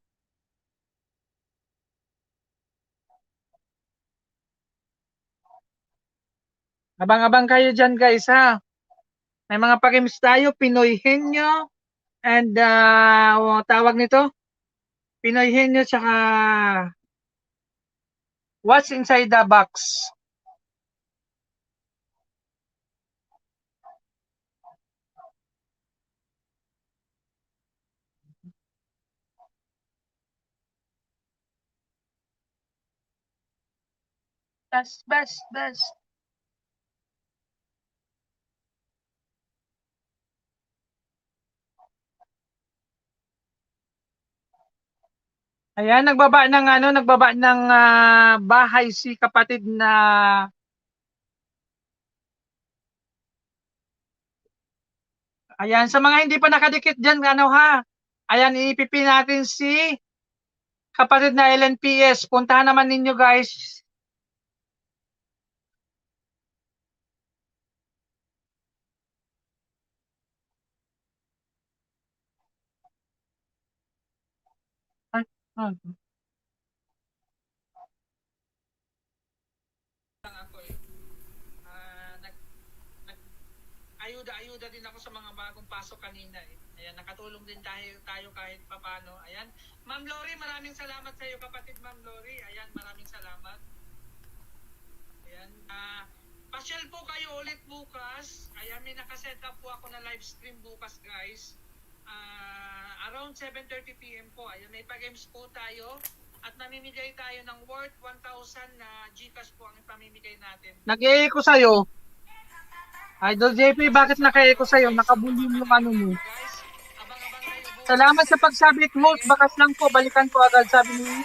Abang-abang kayo dyan guys ha. May mga pa-games tayo, Pinoy Henyo and tawag nito Pinoy Henyo tsaka What's Inside the Box. Best. Ayan, nagbaba ng bahay si kapatid na Ayan, sa mga hindi pa nakadikit diyan, Ayan, ipipi natin si kapatid na LNPS. Puntahan naman ninyo guys. Ay, ayuda-ayuda din ako sa mga bagong pasok kanina eh. Ayan, nakatulong din tayo kahit papano. Ayan, Ma'am Lori, maraming salamat sa iyo kapatid Ma'am Lori. Ayan, maraming salamat. Ayan, pasyal po kayo ulit bukas. Ayan, may nakaset up po ako na live stream bukas guys. Around 7:30 PM po. Ayan, may pa-games po tayo at namimigay tayo ng worth 1,000 na GCash po ang ipamimigay natin. Nag-e-echo sa'yo. Idol JP, bakit naka-echo sa'yo? Naka-volume yung ano mo. Salamat sa pagsabit host. Bakas lang po, balikan po agad sabi ni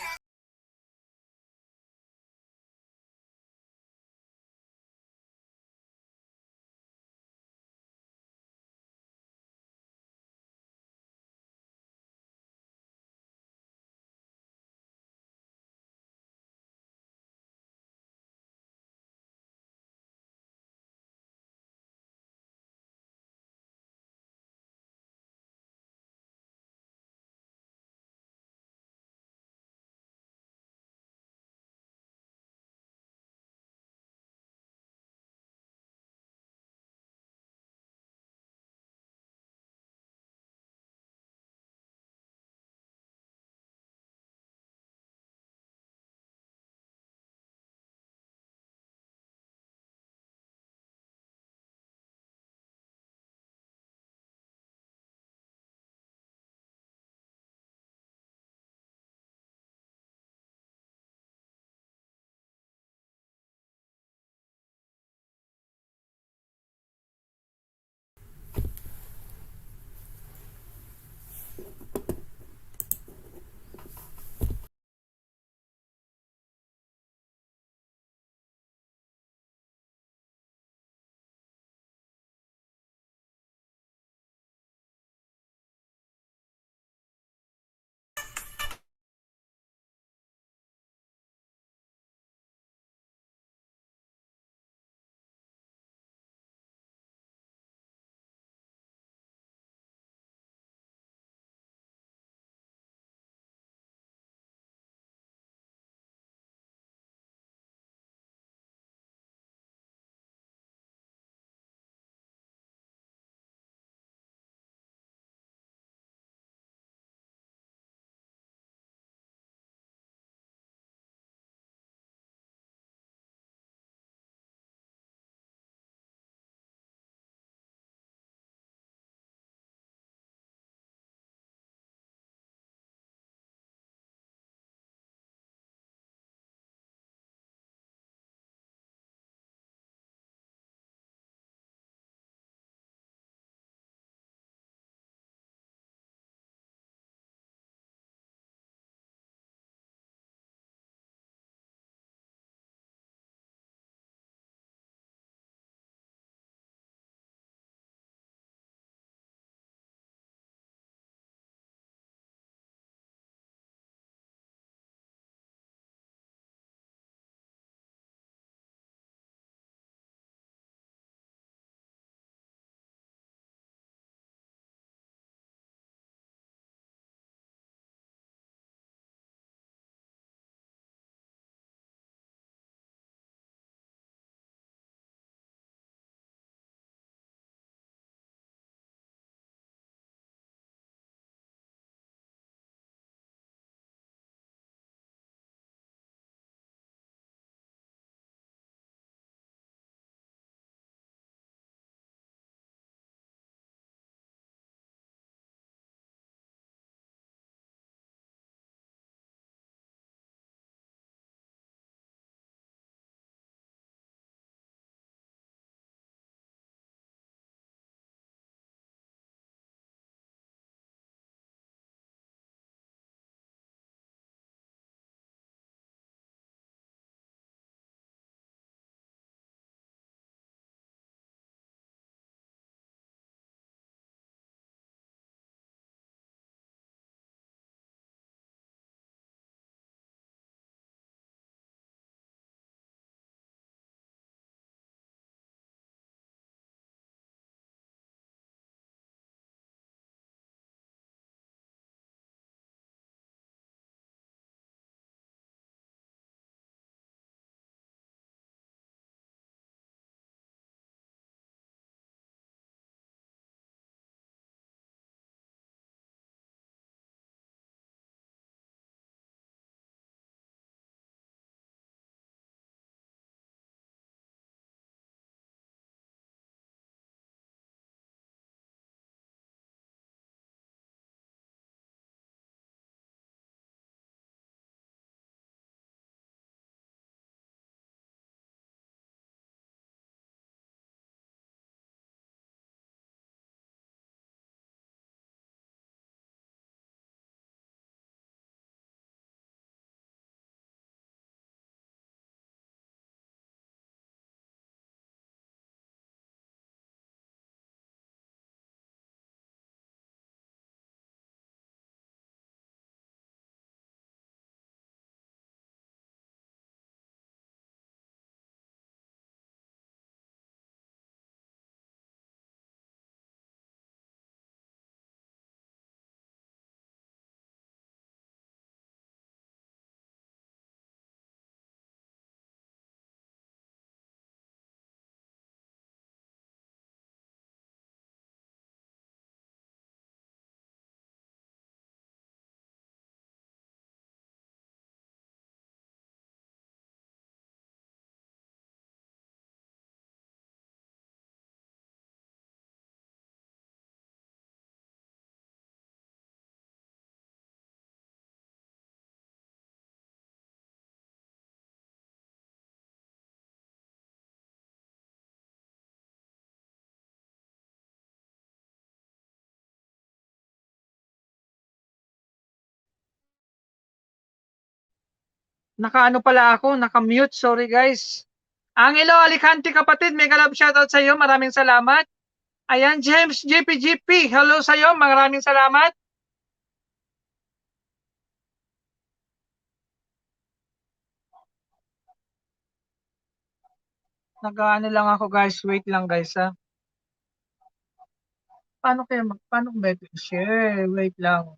Naka-ano pala ako, naka-mute. Sorry guys. Angelo Alicante kapatid, mega love shoutout sa iyo. Maraming salamat. Ayan, James JPGP. Hello sa iyo. Maraming salamat. Nag-ano lang ako guys. Wait lang guys ha. Paano paano ba ito share? Wait lang.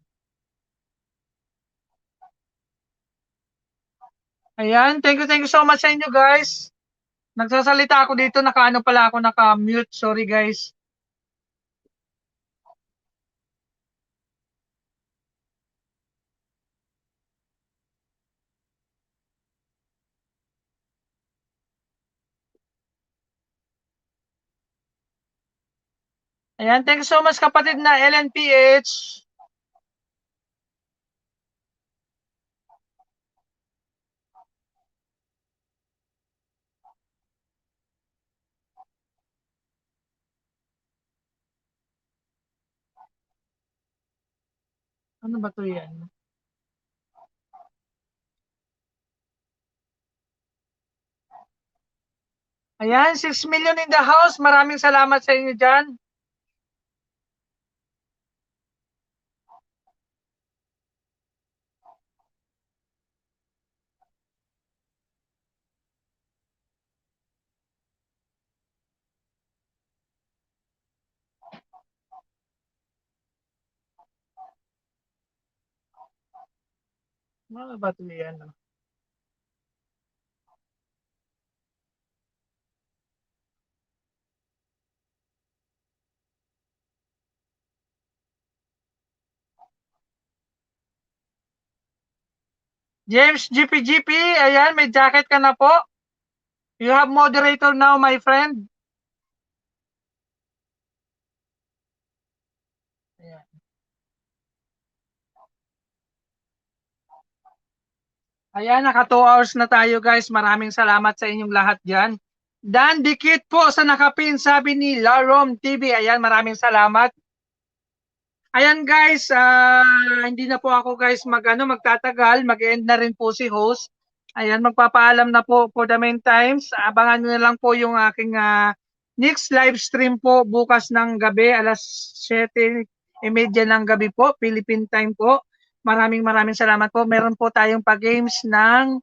Ayan, thank you so much sa inyo guys. Nagsasalita ako dito, naka-ano pala ako, naka-mute. Sorry guys. Ayan, thank you so much kapatid na LNPH. Ano ba to yan? Ayan, 6 million in the house. Maraming salamat sa inyo dyan. Ano ba to yan? James GPGP, ayan, may jacket ka na po. You have moderator now, my friend. Ayan. Ayan, naka 2 hours na tayo guys. Maraming salamat sa inyong lahat dyan. Dan, dikit po sa nakapin, sabi ni Larom TV. Ayan, maraming salamat. Ayan guys, hindi na po ako guys magtatagal. Mag-end na rin po si host. Ayan, magpapaalam na po for the meantime. Abangan nyo na lang po yung aking next live stream po bukas ng gabi, alas 7:30 ng gabi po, Philippine time po. Maraming salamat po. Meron po tayong pa-games ng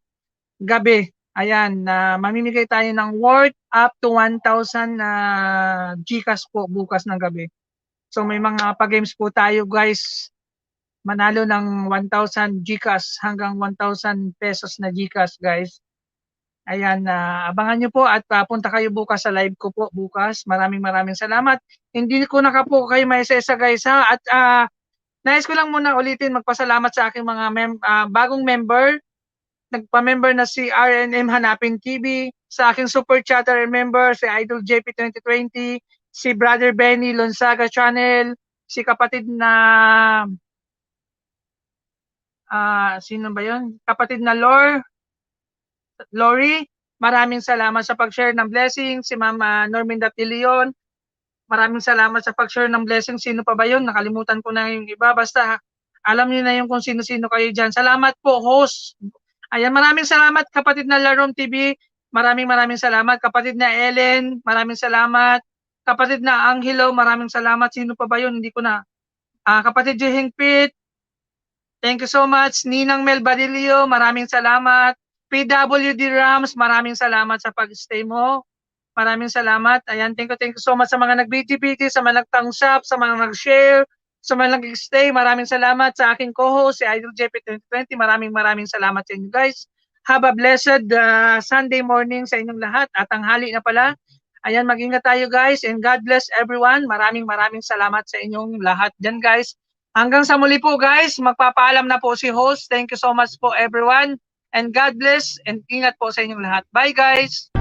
gabi. Ayan, mamimigay tayo ng worth up to 1,000 GCash po bukas ng gabi. So may mga pa-games po tayo guys. Manalo ng 1,000 GCash hanggang 1,000 pesos na GCash guys. Ayan, abangan nyo po at punta kayo bukas sa live ko po bukas. Maraming salamat. Hindi ko na po kayo maisa-isa guys ha. At nais ko lang muna ulitin magpasalamat sa aking mga bagong member. Nagpa-member na si RNM Hanapin TV, sa aking super chatter member, si Idol JP 2020, si Brother Benny Lonsaga Channel, si kapatid na sino ba yun? Kapatid na Lori, maraming salamat sa pag-share ng blessing. Si Mama Norminda Tilion, maraming salamat sa pag-share ng blessing. Sino pa ba yun? Nakalimutan ko na yung iba. Basta alam niyo na yung kung sino-sino kayo dyan. Salamat po, host. Ayan, maraming salamat kapatid na Larom TV. Maraming salamat. Kapatid na Ellen, maraming salamat. Kapatid na Angelo, maraming salamat. Sino pa ba yun? Hindi ko na. Kapatid Jeheng Pit, thank you so much. Ninang Mel Badilio, maraming salamat. PWD Rams, maraming salamat sa pag-stay mo. Maraming salamat. Ayan, thank you so much sa mga nag-BT, sa mga nag-thumbs up, sa mga nag-share, sa mga nag-stay. Maraming salamat sa aking co-host, si Idol JP 2020. Maraming salamat sa inyo guys. Have a blessed Sunday morning sa inyong lahat. At tanghali na pala. Ayan, mag-ingat tayo guys and God bless everyone. Maraming salamat sa inyong lahat dyan guys. Hanggang sa muli po guys, magpapaalam na po si host. Thank you so much po everyone and God bless and ingat po sa inyong lahat. Bye guys!